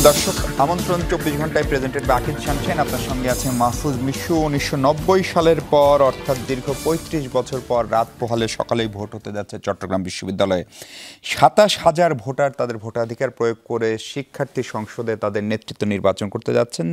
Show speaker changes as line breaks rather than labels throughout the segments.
দর্শক আমন্ত্রণ 24 ঘন্টায় প্রেজেন্টেড বাই আকিব শামসুন। আপনার সঙ্গে আছে মাহফুজ মিশু। 1990 সালের পর অর্থাৎ দীর্ঘ 35 বছর পর রাত পোহালে সকালেই ভোট হতে যাচ্ছে চট্টগ্রাম বিশ্ববিদ্যালয়ে। 27,000 ভোটার তাদের ভোটাধিকার প্রয়োগ করে শিক্ষার্থী সংসদে তাদের নেতৃত্ব নির্বাচন করতে যাচ্ছেন।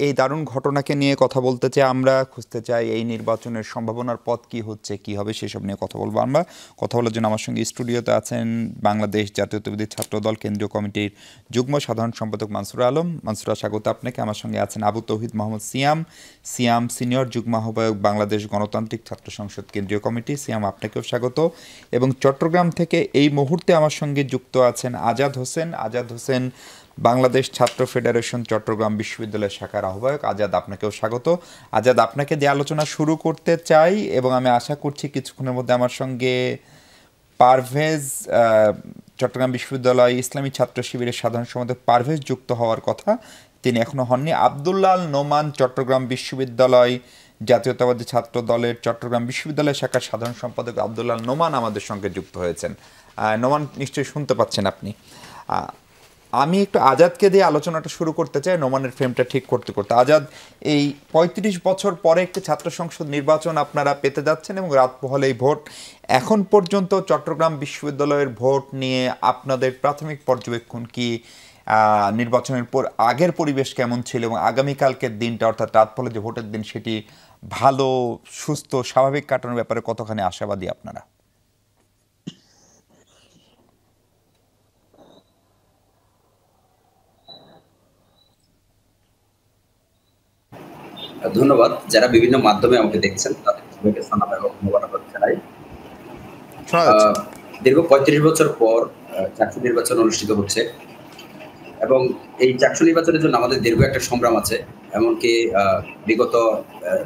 এই দারুণ ঘটনাকে নিয়ে কথা বলতে চাই আমরা, খুঁজতে চাই এই নির্বাচনের সম্ভাবনার পথ কি হচ্ছে, কি হবে সেসব নিয়ে কথা বলবো আমরা। কথা বলার জন্য আমার সঙ্গে স্টুডিওতে আছেন বাংলাদেশ জাতীয়তাবাদী ছাত্রদল কেন্দ্রীয় কমিটির যুগ্ম সাধারণ সম্পাদক মানসুরা আলম। মানসুরা, স্বাগত আপনাকে। আমার সঙ্গে আছেন আবু তৌহিদ মোহাম্মদ সিয়াম সিনিয়র যুগ্ম আহ্বায়ক বাংলাদেশ গণতান্ত্রিক ছাত্র সংসদ কেন্দ্রীয় কমিটি। সিয়াম, আপনাকেও স্বাগত। এবং চট্টগ্রাম থেকে এই মুহূর্তে আমার সঙ্গে যুক্ত আছেন আজাদ হোসেন, বাংলাদেশ ছাত্র ফেডারেশন চট্টগ্রাম বিশ্ববিদ্যালয় শাখার আহ্বায়ক। আজাদ, আপনাকেও স্বাগত। আজাদ, আপনাকে দিয়ে আলোচনা শুরু করতে চাই এবং আমি আশা করছি কিছুক্ষণের মধ্যে আমার সঙ্গে পারভেজ, চট্টগ্রাম বিশ্ববিদ্যালয় ইসলামী ছাত্র শিবিরের সাধারণ সম্পাদক পারভেজ যুক্ত হওয়ার কথা, তিনি এখনো হননি। আব্দুল্লাহ নোমান, চট্টগ্রাম বিশ্ববিদ্যালয় জাতীয়তাবাদী ছাত্র দলের চট্টগ্রাম বিশ্ববিদ্যালয় শাখার সাধারণ সম্পাদক আব্দুল্লাহ নোমান আমাদের সঙ্গে যুক্ত হয়েছেন। নোমান, নিশ্চয়ই শুনতে পাচ্ছেন আপনি। আমি একটু আজাদকে দিয়ে আলোচনাটা শুরু করতে চাই নোমানের ফ্রেমটা ঠিক করতে। আজাদ, এই 35 বছর পরে একটি ছাত্র সংসদ নির্বাচন আপনারা পেতে যাচ্ছেন এবং রাত পোহালে এই ভোট। এখন পর্যন্ত চট্টগ্রাম বিশ্ববিদ্যালয়ের ভোট নিয়ে আপনাদের প্রাথমিক পর্যবেক্ষণ কি? নির্বাচনের পর আগের পরিবেশ কেমন ছিল এবং আগামীকালকের দিনটা অর্থাৎ রাত পোহালে যে ভোটের দিন সেটি ভালো, সুস্থ, স্বাভাবিক কাটানোর ব্যাপারে কতখানি আশাবাদী আপনারা?
ধন্যবাদ। যারা বিভিন্ন মাধ্যমে আমাকে দেখছেন তাদের সবাইকে সালাম এবং মোবারকবাদ জানাই। দীর্ঘ 35 বছর পর চাকসু নির্বাচন অনুষ্ঠিত হচ্ছে এবং এই চাকসু নির্বাচনের জন্য আমাদের দীর্ঘ একটা সংগ্রাম আছে। এমনকি বিগত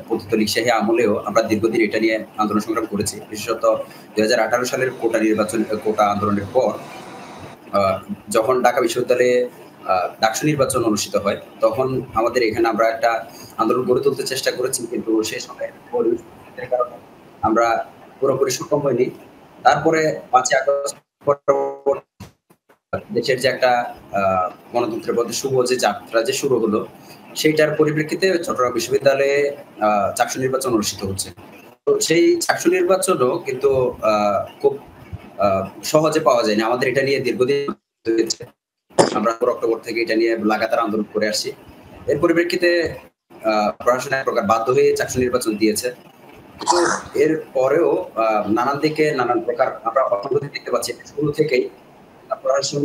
পতিত শাহী আমলেও আমরা দীর্ঘদিন এটা নিয়ে আন্দোলন সংগ্রাম করেছি। বিশেষত 2018 সালের কোটা আন্দোলনের পর যখন ঢাকা বিশ্ববিদ্যালয়ে ডাকসু নির্বাচন অনুষ্ঠিত হয়, তখন আমাদের এখানে আমরা একটা আন্দোলন গড়ে তুলতে চেষ্টা করেছি, কিন্তু সেই সময় পরিস্থিতির কারণে আমরা পুরোপুরি সক্ষম হইনি। তারপরে 5ই আগস্ট দেশের যে একটা গণতন্ত্রের পথে শুভ যে যাত্রা যে শুরু হলো, সেইটার পরিপ্রেক্ষিতে চট্টগ্রাম বিশ্ববিদ্যালয়ে চাকসু নির্বাচন অনুষ্ঠিত হচ্ছে। তো সেই চাকসু নির্বাচনও কিন্তু খুব সহজে পাওয়া যায়নি। আমাদের এটা নিয়ে দীর্ঘদিন আমরা অক্টোবর থেকে এটা নিয়ে লাগাতার আন্দোলন করে আসছি। এর পরিপ্রেক্ষিতে প্রশাসন এক প্রকার বাধ্য হয়ে চাকসু নির্বাচন দিয়েছে। তো এর পরেও নানান দিকে নানান প্রকার আমরা অসঙ্গতি দেখতে পাচ্ছি। শুরু থেকেই প্রশাসন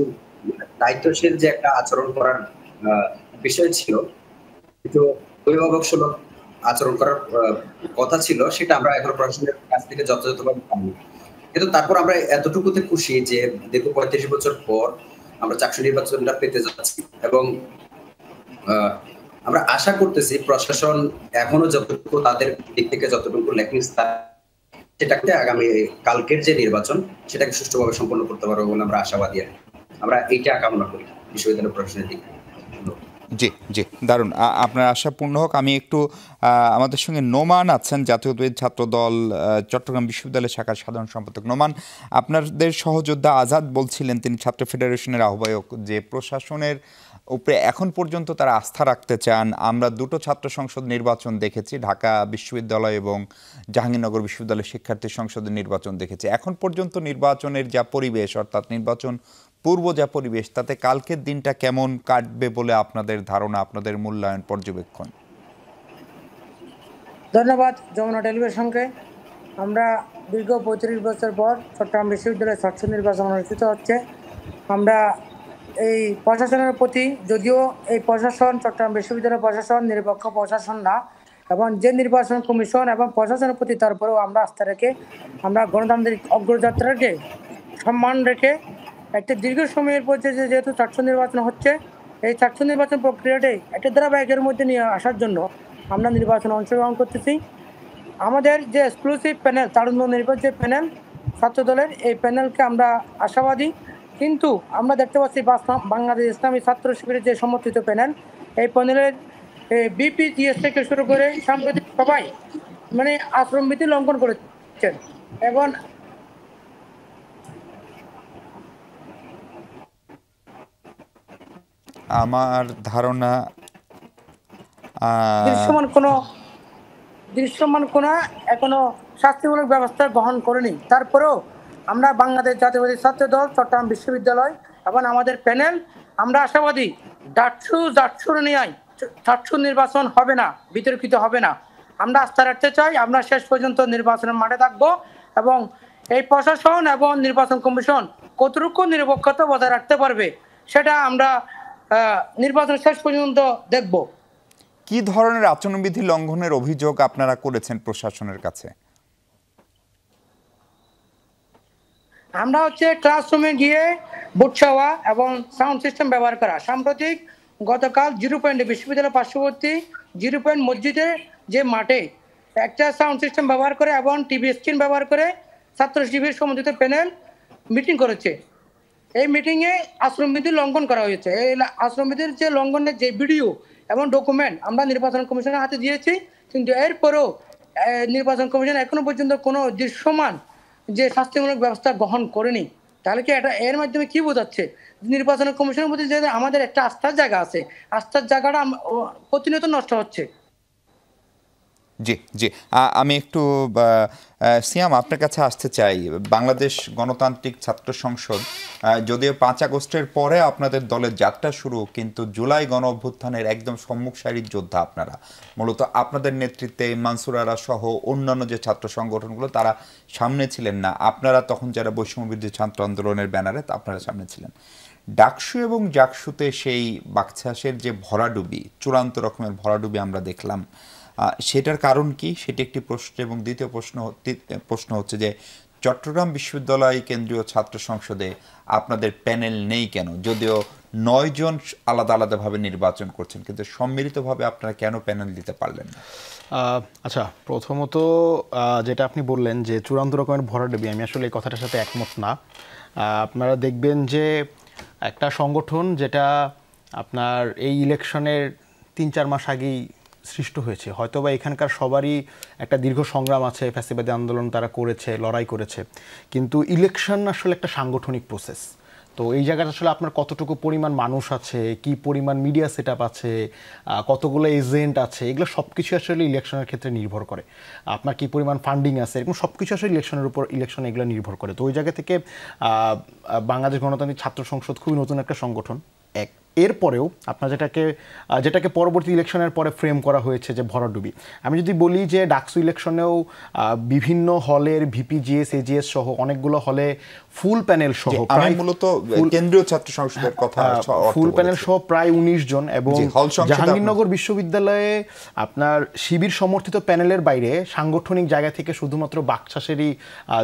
দায়িত্বশীল যে একটা আচরণ করার বিষয় ছিল, কিন্তু অভিভাবক সুলভ আচরণ করার কথা ছিল, সেটা আমরা এখন প্রশাসনের কাছ থেকে যথাযথভাবে পাইনি। কিন্তু তারপর আমরা এতটুকুতে খুশি যে দীর্ঘ 35 বছর পর আমরা চাকসু নির্বাচনটা পেতে যাচ্ছি এবং আমরা আশা করতেছি প্রশাসন এখনো যতটুকু তাদের দিক থেকে যতটুকু ল্যাকিংস সেটাকে আগামী কালকের যে নির্বাচন সেটাকে সুষ্ঠুভাবে সম্পন্ন করতে পারবো বলে আমরা আশাবাদী। আমরা এইটা কামনা করি বিশ্ববিদ্যালয় প্রশাসনের দিক থেকে।
জি জি, দারুণ, আপনার আশা পূর্ণ হোক। আমি একটু আমাদের সঙ্গে নোমান আছেন, জাতীয়তাবাদী ছাত্রদল চট্টগ্রাম বিশ্ববিদ্যালয় শাখার সাধারণ সম্পাদক। নোমান, আপনাদের সহযোদ্ধা আজাদ বলছিলেন, তিনি ছাত্র ফেডারেশনের আহ্বায়ক, যে প্রশাসনের উপরে এখন পর্যন্ত তারা আস্থা রাখতে চান। আমরা দুটো ছাত্র সংসদ নির্বাচন দেখেছি, ঢাকা বিশ্ববিদ্যালয় এবং জাহাঙ্গীরনগর বিশ্ববিদ্যালয় শিক্ষার্থী সংসদের নির্বাচন দেখেছি। এখন পর্যন্ত নির্বাচনের যা পরিবেশ, অর্থাৎ নির্বাচন পূর্ব যা পরিবেশ, তাতে কালকের দিনটা কেমন কাটবে বলে আপনাদের ধারণা, আপনাদের মূল্যায়ন, পর্যবেক্ষণ?
ধন্যবাদ যমুনা টেলিভিশনকে। আমরা দীর্ঘ 35 বছর পর চট্টগ্রাম বিশ্ববিদ্যালয়ে ছাত্র নির্বাচন অনুষ্ঠিত হচ্ছে। আমরা এই প্রশাসনের প্রতি, যদিও এই প্রশাসন চট্টগ্রাম বিশ্ববিদ্যালয় প্রশাসন নিরপেক্ষ প্রশাসন না, এবং যে নির্বাচন কমিশন এবং প্রশাসনের প্রতি, তারপরেও আমরা আস্থা রেখে, আমরা গণতান্ত্রিক অগ্রযাত্রাকে সম্মান রেখে একটা দীর্ঘ সময়ের পর্যায়ে যেহেতু ছাত্র নির্বাচন হচ্ছে, এই ছাত্র নির্বাচন প্রক্রিয়াটাই একটা ধারাবাহিকের মধ্যে নিয়ে আসার জন্য আমরা নির্বাচনে অংশগ্রহণ করতেছি। আমাদের যে এক্সক্লুসিভ প্যানেল, তারুণ্য নির্ভর যে প্যানেল ছাত্র দলের, এই প্যানেলকে আমরা আশাবাদী। কিন্তু আমরা দেখতে পাচ্ছি বাংলাদেশ ইসলামী ছাত্র শিবিরের যে সমর্থিত প্যানেল, এই প্যানেলের বিপিজিএস থেকে শুরু করে সাম্প্রতিক সবাই মানে আশ্রমবিধি লঙ্ঘন করেছেন এবং
আমার ধারণা
দৃশ্যমান কোনো এখনো শাস্তিমূলক ব্যবস্থা গ্রহণ করেনি। তারপরেও আমরা বাংলাদেশ জাতীয়তাবাদী ছাত্র দল চট্টগ্রাম বিশ্ববিদ্যালয় এবং আমাদের প্যানেল আমরা আশাবাদী চারশো নির্বাচন হবে না, বিতর্কিত হবে না। আমরা আস্থা রাখতে চাই, আমরা শেষ পর্যন্ত নির্বাচনের মাঠে থাকবো এবং এই প্রশাসন এবং নির্বাচন কমিশন কতটুকু নিরপেক্ষতা বজায় রাখতে পারবে সেটা আমরা নির্বাচন শেষ পর্যন্ত দেখব।
কি ধরনের আচরণবিধি লঙ্ঘনের অভিযোগ আপনারা করেছেন প্রশাসনের কাছে?
আমরা ক্লাসরুমে গিয়ে বুট চাওয়া এবং সাউন্ড সিস্টেম ব্যবহার করা। সাম্প্রতিক গতকাল 0 পয়েন্টে বিশ্ববিদ্যালয়ের পার্শ্ববর্তী 0 পয়েন্ট মসজিদের যে মাঠে একটা সাউন্ড সিস্টেম ব্যবহার করে এবং টিভি স্ক্রিন ব্যবহার করে ছাত্র শিবির সমন্বিত প্যানেল মিটিং করেছে। এই মিটিংয়ে আচরণবিধি লঙ্ঘন করা হয়েছে। এই আচরণবিধির যে লঙ্ঘনের যে ভিডিও এবং ডকুমেন্ট আমরা নির্বাচন কমিশনের হাতে দিয়েছি, কিন্তু এরপরও নির্বাচন কমিশন এখনো পর্যন্ত কোনো দৃশ্যমান যে শাস্তিমূলক ব্যবস্থা গ্রহণ করেনি। তাহলে কি এটা এর মাধ্যমে কি বোঝাচ্ছে? নির্বাচন কমিশনের প্রতি যে আমাদের একটা আস্থার জায়গা আছে, আস্থার জায়গাটা প্রতিনিয়ত নষ্ট হচ্ছে।
জি জি, আমি একটু সিয়াম আপনার কাছে আসতে চাই। বাংলাদেশ গণতান্ত্রিক ছাত্র সংসদ যদিও 5 আগস্টের পরে আপনাদের দলের যাত্রা শুরু, কিন্তু জুলাই গণ অভ্যুত্থানের একদম সম্মুখ সারির যোদ্ধা আপনারা। মূলত আপনাদের নেতৃত্বে মানসুর আরা সহ অন্যান্য যে ছাত্র সংগঠনগুলো তারা সামনে ছিলেন না, আপনারা তখন যারা বৈষম্যবিরোধী ছাত্র আন্দোলনের ব্যানারে আপনারা সামনে ছিলেন। ডাকসু এবং জাকসুতে সেই বাকছাসের যে ভরাডুবি, চূড়ান্ত রকমের ভরাডুবি আমরা দেখলাম, সেটার কারণ কি? সেটি একটি প্রশ্ন। এবং দ্বিতীয় প্রশ্ন হচ্ছে যে চট্টগ্রাম বিশ্ববিদ্যালয় কেন্দ্রীয় ছাত্র সংসদে আপনাদের প্যানেল নেই কেন? যদিও 9 জন আলাদা আলাদাভাবে নির্বাচন করছেন, কিন্তু সম্মিলিতভাবে আপনারা কেন প্যানেল দিতে পারলেন না?
আচ্ছা, প্রথমত যেটা আপনি বললেন যে চূড়ান্ত রকমের ভরাডুবি, আমি আসলে এই কথাটার সাথে একমত না। আপনারা দেখবেন যে একটা সংগঠন যেটা আপনার এই ইলেকশনের 3-4 মাস আগেই সৃষ্ট হয়েছে, হয়তোবা এখানকার সবারই একটা দীর্ঘ সংগ্রাম আছে, ফ্যাসিবাদী আন্দোলন তারা করেছে, লড়াই করেছে, কিন্তু ইলেকশন আসলে একটা সাংগঠনিক প্রসেস। তো এই জায়গাটা আসলে আপনার কতটুকু পরিমাণ মানুষ আছে, কি পরিমাণ মিডিয়া সেট আপ আছে, কতগুলো এজেন্ট আছে, এগুলো সব কিছু আসলে ইলেকশনের ক্ষেত্রে নির্ভর করে। আপনার কি পরিমাণ ফান্ডিং আছে, এরকম সব কিছু আসলে ইলেকশন এগুলো নির্ভর করে। তো ওই জায়গা থেকে বাংলাদেশ গণতান্ত্রিক ছাত্র সংসদ খুবই নতুন একটা সংগঠন। এরপরেও আপনার যেটাকে পরবর্তী ইলেকশনের পরে ফ্রেম করা হয়েছে যে ভরাডুবি, আমি যদি বলি যে ডাকসু ইলেকশনেও বিভিন্ন হলের ভিপিজিএস, এজিএস সহ অনেকগুলো হলে ফুল প্যানেল সহ,
আমি মূলত কেন্দ্রীয় ছাত্র সংসদের কথা,
ফুল প্যানেল সহ প্রায় 19 জন, এবং জাহাঙ্গীরনগর বিশ্ববিদ্যালয়ে আপনার শিবির সমর্থিত প্যানেলের বাইরে সাংগঠনিক জায়গা থেকে শুধুমাত্র বাকছাসেরই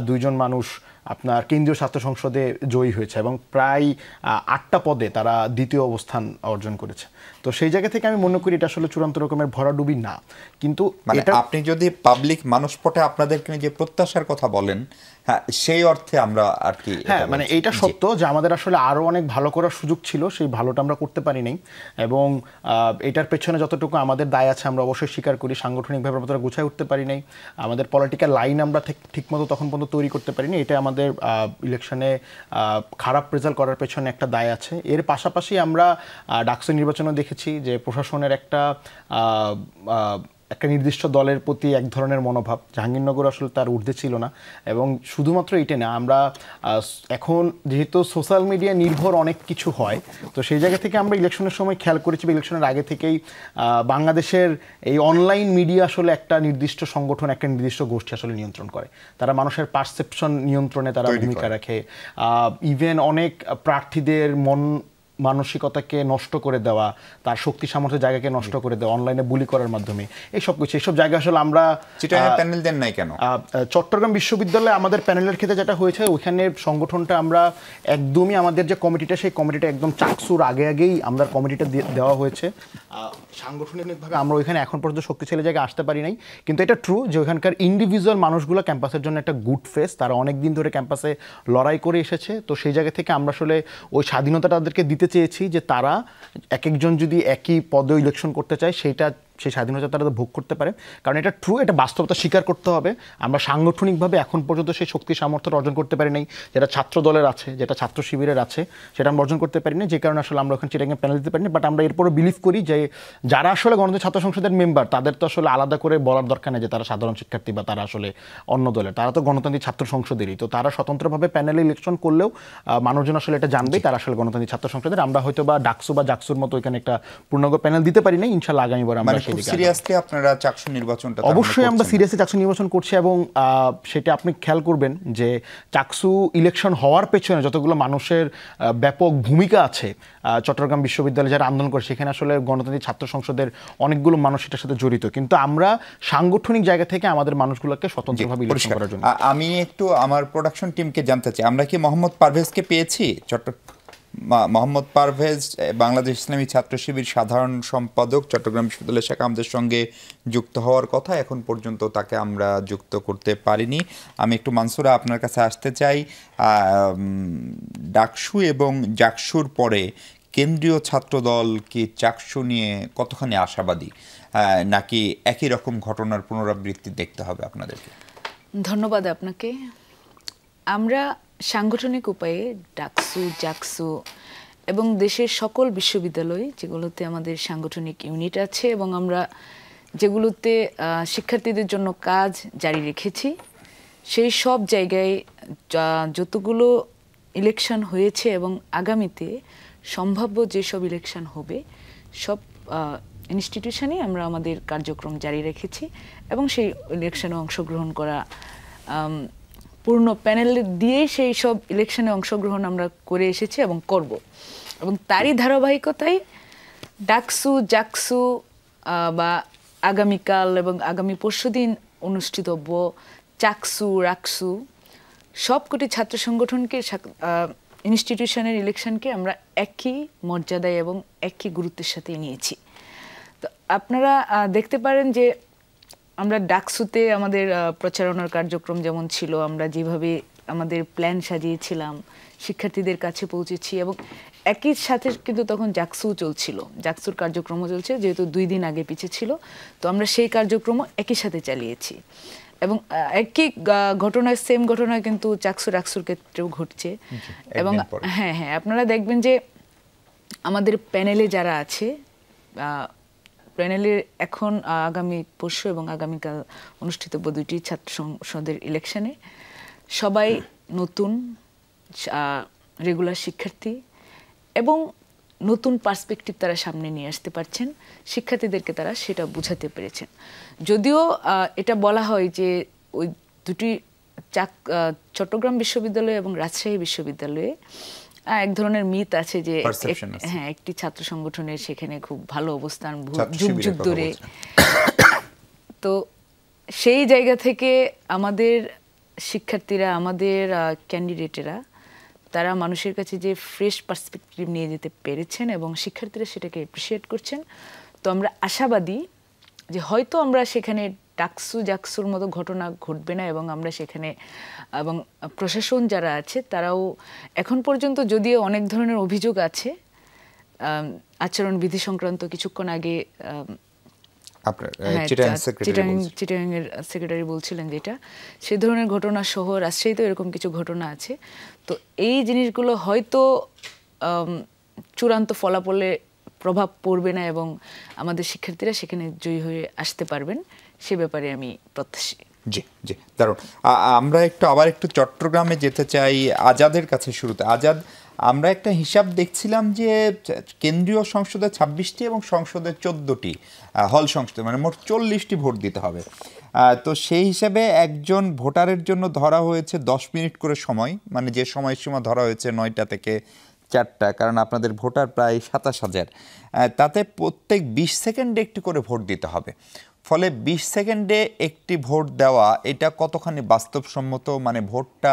2 জন মানুষ আপনার কেন্দ্রীয় ছাত্র সংসদে জয়ী হয়েছে এবং প্রায় 8টা পদে তারা দ্বিতীয় অবস্থান অর্জন করেছে। তো সেই জায়গা থেকে আমি মনে করি এটা আসলে চূড়ান্ত রকমের ভরাডুবি না। কিন্তু
আপনি যদি পাবলিক মানুষপটে আপনাদেরকে যে প্রত্যাশার কথা বলেন, হ্যাঁ, সেই অর্থে আমরা আর কি,
হ্যাঁ, মানে এইটা সত্য যে আমাদের আসলে আরও অনেক ভালো করার সুযোগ ছিল, সেই ভালোটা আমরা করতে পারি নাই। এবং এটার পেছনে যতটুকু আমাদের দায় আছে আমরা অবশ্যই স্বীকার করি। সাংগঠনিকভাবে আমরা গুছায় উঠতে পারি নাই, আমাদের পলিটিক্যাল লাইন আমরা ঠিকমতো তখন পর্যন্ত তৈরি করতে পারিনি। এটা আমাদের ইলেকশনে খারাপ রেজাল্ট করার পেছনে একটা দায় আছে। এর পাশাপাশি আমরা ডাকসু নির্বাচনে দেখেছি যে প্রশাসনের একটা নির্দিষ্ট দলের প্রতি এক ধরনের মনোভাব, জাহাঙ্গীরনগর আসলে তার ঊর্ধ্বে ছিল না। এবং শুধুমাত্র এটা না, আমরা এখন যেহেতু সোশ্যাল মিডিয়া নির্ভর অনেক কিছু হয়, তো সেই জায়গা থেকে আমরা ইলেকশনের সময় খেয়াল করেছি, ইলেকশনের আগে থেকেই বাংলাদেশের এই অনলাইন মিডিয়া আসলে একটা নির্দিষ্ট সংগঠন, একটা নির্দিষ্ট গোষ্ঠী আসলে নিয়ন্ত্রণ করে। তারা মানুষের পারসেপশন নিয়ন্ত্রণে তারা ভূমিকা রাখে। ইভেন অনেক প্রার্থীদের মানসিকতাকে নষ্ট করে দেওয়া, তার শক্তি সামর্থ্যের জায়গাকে নষ্ট করে দেওয়া, অনলাইনে বুলি করার মাধ্যমে, এইসব জায়গা আসলে আমরা
প্যানেল দেন নাই কেন?
চট্টগ্রাম বিশ্ববিদ্যালয়ে আমাদের প্যানেলের ক্ষেত্রে যেটা হয়েছে, ওইখানে সংগঠনটা আমরা একদমই আমাদের যে কমিটিটা, সেই কমিটিটা একদম চাকসুর আগেই আমরা কমিটিটা দেওয়া হয়েছে। সাংগঠনিকভাবে আমরা ওইখানে এখন পর্যন্ত শক্তিশালী জায়গায় আসতে পারি নাই, কিন্তু এটা ট্রু যে ওইখানকার ইন্ডিভিজুয়াল মানুষগুলো ক্যাম্পাসের জন্য একটা গুড ফেস, তারা অনেক দিন ধরে ক্যাম্পাসে লড়াই করে এসেছে। তো সেই জায়গা থেকে আমরা আসলে ওই স্বাধীনতাটা তাদেরকে দিতে চেয়েছি যে তারা এক একজন যদি একই পদে ইলেকশন করতে চায়, সেইটা সেই স্বাধীনতা তারা ভোগ করতে পারে। কারণ এটা ট্রু, এটা বাস্তবতা স্বীকার করতে হবে। আমরা সাংগঠনিকভাবে এখন পর্যন্ত সেই শক্তি সামর্থ্য অর্জন করতে পারি নাই, যেটা ছাত্র দলের আছে, যেটা ছাত্র শিবিরের আছে, সেটা আমরা অর্জন করতে পারি না, যে কারণে আসলে আমরা ওখানে চিটাগাং প্যানেল দিতে পারি না। বাট আমরা এরপরও বিলিভ করি যে যারা আসলে গণতান্ত্রিক ছাত্র সংসদের মেম্বার, তাদের তো আসলে আলাদা করে বলার দরকার নেই যে তারা সাধারণ শিক্ষার্থী বা তারা আসলে অন্য দলের, তারা তো গণতান্ত্রিক ছাত্র সংসদেরই। তো তারা স্বতন্ত্রভাবে প্যানেলে ইলেকশন করলেও মানুষজন আসলে এটা জানবেই তারা আসলে গণতান্ত্রিক ছাত্র সংসদের। আমরা হয়তো বা ডাকসু বা জাকসুর মতো এখানে একটা পূর্ণাঙ্গ প্যানেল দিতে পারি না, ইনশাআল্লাহ আগামীবার আমরা সেদিকে
সিরিয়াসলি আপনারা চাকসু নির্বাচনটা
অবশ্যই আমরা সিরিয়াসলি চাকসু নির্বাচন করছি। এবং সেটা আপনি খেয়াল করবেন যে চাকসু ইলেকশন হওয়ার পেছনে যতগুলো মানুষের ব্যাপক ভূমিকা আছে, চট্টগ্রাম বিশ্ববিদ্যালয়ে যারা আন্দোলন করে, সেখানে আসলে গণতান্ত্রিক ছাত্র সংসদের অনেকগুলো মানুষ এটার সাথে জড়িত। কিন্তু আমরা সাংগঠনিক জায়গা থেকে আমাদের মানুষগুলোকে স্বতন্ত্রভাবে ইলেকশন করার জন্য।
আমি একটু আমার প্রোডাকশন টিমকে জানতে চাই, আমরা কি মোহাম্মদ পারভেজকে পেয়েছি? মোহাম্মদ পারভেজ বাংলাদেশ ইসলামী ছাত্র শিবির সাধারণ সম্পাদক, চট্টগ্রাম বিশ্ববিদ্যালয় শাখা, আমাদের সঙ্গে যুক্ত হওয়ার কথা, এখন পর্যন্ত তাকে আমরা যুক্ত করতে পারিনি। আমি একটু মানসুরা আপনার কাছে আসতে চাই। ডাকসু এবং জাকসুর পরে কেন্দ্রীয় ছাত্রদল কি চাকসু নিয়ে কতখানি আশাবাদী, নাকি একই রকম ঘটনার পুনরাবৃত্তি দেখতে হবে আপনাদেরকে?
ধন্যবাদ আপনাকে। আমরা সাংগঠনিক উপায়ে ডাকসু, জাকসু এবং দেশের সকল বিশ্ববিদ্যালয় যেগুলোতে আমাদের সাংগঠনিক ইউনিট আছে এবং আমরা যেগুলোতে শিক্ষার্থীদের জন্য কাজ জারি রেখেছি, সেই সব জায়গায় যতগুলো ইলেকশন হয়েছে এবং আগামীতে সম্ভাব্য যেসব ইলেকশন হবে, সব ইনস্টিটিউশনে আমরা আমাদের কার্যক্রম জারি রেখেছি এবং সেই ইলেকশনে অংশগ্রহণ করা, পূর্ণ প্যানেল দিয়েই সেই সব ইলেকশনে অংশগ্রহণ আমরা করে এসেছি এবং করব। এবং তারই ধারাবাহিকতায় ডাকসু, জাকসু বা আগামীকাল এবং আগামী পরশুদিন অনুষ্ঠিতব্য চাকসু, রাকসু সবকটি ছাত্র সংগঠনকে, ইনস্টিটিউশনের ইলেকশনকে আমরা একই মর্যাদায় এবং একই গুরুত্বের সাথে নিয়েছি। তো আপনারা দেখতে পারেন যে আমরা ডাকসুতে আমাদের প্রচারণার কার্যক্রম যেমন ছিল, আমরা যেভাবে আমাদের প্ল্যান সাজিয়েছিলাম, শিক্ষার্থীদের কাছে পৌঁছেছি এবং একই সাথে কিন্তু তখন জাকসুও চলছিল, জাকসুর কার্যক্রমও চলছে, যেহেতু 2 দিন আগে পিছিয়ে ছিল। তো আমরা সেই কার্যক্রমও একই সাথে চালিয়েছি এবং একই ঘটনায়, সেম ঘটনা কিন্তু চাকসু রাকসুর ক্ষেত্রেও ঘটছে। এবং হ্যাঁ, আপনারা দেখবেন যে আমাদের প্যানেলে যারা আছে, প্যানেলের এখন আগামী পরশু এবং আগামীকাল অনুষ্ঠিতব্য 2টি ছাত্র সংসদের ইলেকশনে সবাই নতুন রেগুলার শিক্ষার্থী এবং নতুন পার্সপেক্টিভ তারা সামনে নিয়ে আসতে পারছেন, শিক্ষার্থীদেরকে তারা সেটা বুঝাতে পেরেছেন। যদিও এটা বলা হয় যে ওই 2টি চট্টগ্রাম বিশ্ববিদ্যালয় এবং রাজশাহী বিশ্ববিদ্যালয়ে এক ধরনের মিথ আছে যে হ্যাঁ, একটি ছাত্র সংগঠনের সেখানে খুব ভালো অবস্থান যুগ যুগ ধরে। তো সেই জায়গা থেকে আমাদের শিক্ষার্থীরা, আমাদের ক্যান্ডিডেটেরা, তারা মানুষের কাছে যে ফ্রেশ পার্সপেক্টিভ নিয়ে যেতে পেরেছেন এবং শিক্ষার্থীরা সেটাকে অ্যাপ্রিসিয়েট করছেন। তো আমরা আশাবাদী যে হয়তো আমরা সেখানে ডাকসু, জাকসুর মতো ঘটনা ঘটবে না এবং আমরা সেখানে, এবং প্রশাসন যারা আছে তারাও এখন পর্যন্ত, যদিও অনেক ধরনের অভিযোগ আছে আচরণবিধি সংক্রান্ত, কিছুক্ষণ আগে চিটাগাংয়ের সেক্রেটারি বলছিলেন যেটা, সে ধরনের ঘটনা সহ রাজশাহীতেও এরকম কিছু ঘটনা আছে। তো এই জিনিসগুলো হয়তো চূড়ান্ত ফলাফলে প্রভাব পড়বে না এবং আমাদের শিক্ষার্থীরা সেখানে জয়ী হয়ে আসতে পারবেন, সে ব্যাপারে আমি প্রত্যাশী।
জি জি, দারুণ। আমরা আবার একটু চট্টগ্রামে যেতে চাই, আজাদের কাছে শুরুতে। আজাদ, আমরা একটা হিসাব দেখছিলাম যে কেন্দ্রীয় সংসদে 26টি এবং সংসদে 14টি হল সংসদে, মানে মোট 40টি ভোট দিতে হবে। তো সেই হিসাবে একজন ভোটারের জন্য ধরা হয়েছে 10 মিনিট করে সময়, মানে যে সময়সীমা ধরা হয়েছে 9টা থেকে 4টা, কারণ আপনাদের ভোটার প্রায় 27,000। তাতে প্রত্যেক 20 সেকেন্ডে একটি করে ভোট দিতে হবে। ফলে 20 সেকেন্ডে একটি ভোট দেওয়া, এটা কতখানি বাস্তবসম্মত, মানে ভোটটা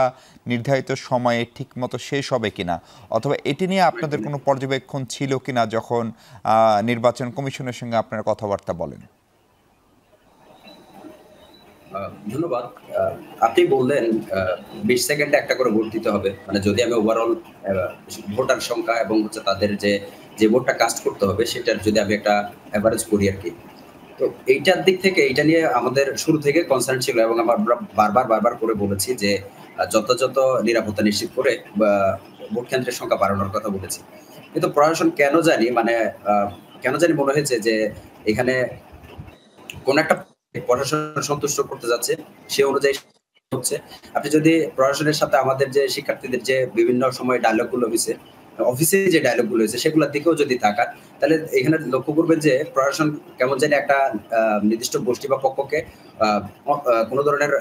নির্ধারিত সময়ে ঠিকমতো শেষ হবে কিনা, অথবা এটি নিয়ে আপনাদের কোনো পর্যবেক্ষণ ছিল কিনা যখন নির্বাচন কমিশনের সঙ্গে আপনারা কথাবার্তা বলেন?
ধন্যবাদ। আপনি বললেন 20 সেকেন্ডে একটা করে ভোট দিতে হবে, মানে যদি আমি ওভারঅল ভোটার সংখ্যা এবং হচ্ছে তাদের যে ভোটটা কাস্ট করতে হবে সেটার যদি আমি একটা অ্যাভারেজ করি আর কি, তো এইটার দিক থেকে এইটা নিয়ে আমাদের শুরু থেকে কনসার্ন ছিল এবং আমরা বারবার করে বলেছি যে যথাযথ নিরাপত্তা নিশ্চিত করে ভোট কেন্দ্রের সংখ্যা বাড়ানোর কথা বলেছি। কিন্তু প্রশাসন কেন জানি মনে হয়েছে যে এখানে কোন একটা প্রশাসন সন্তুষ্ট করতে যাচ্ছে সে অনুযায়ী হচ্ছে। আপনি যদি প্রশাসনের সাথে আমাদের যে শিক্ষার্থীদের যে বিভিন্ন সময় ডায়লগ গুলো হয়েছে, অফিসে যে ডায়লগ গুলো হয়েছে সেগুলোর দিকেও যদি তাকান, তাহলে এখানে লক্ষ্য করবেন যে প্রশাসন কেমন জানি একটা নির্দিষ্ট গোষ্ঠী বা পক্ষকে কোনো ধরনের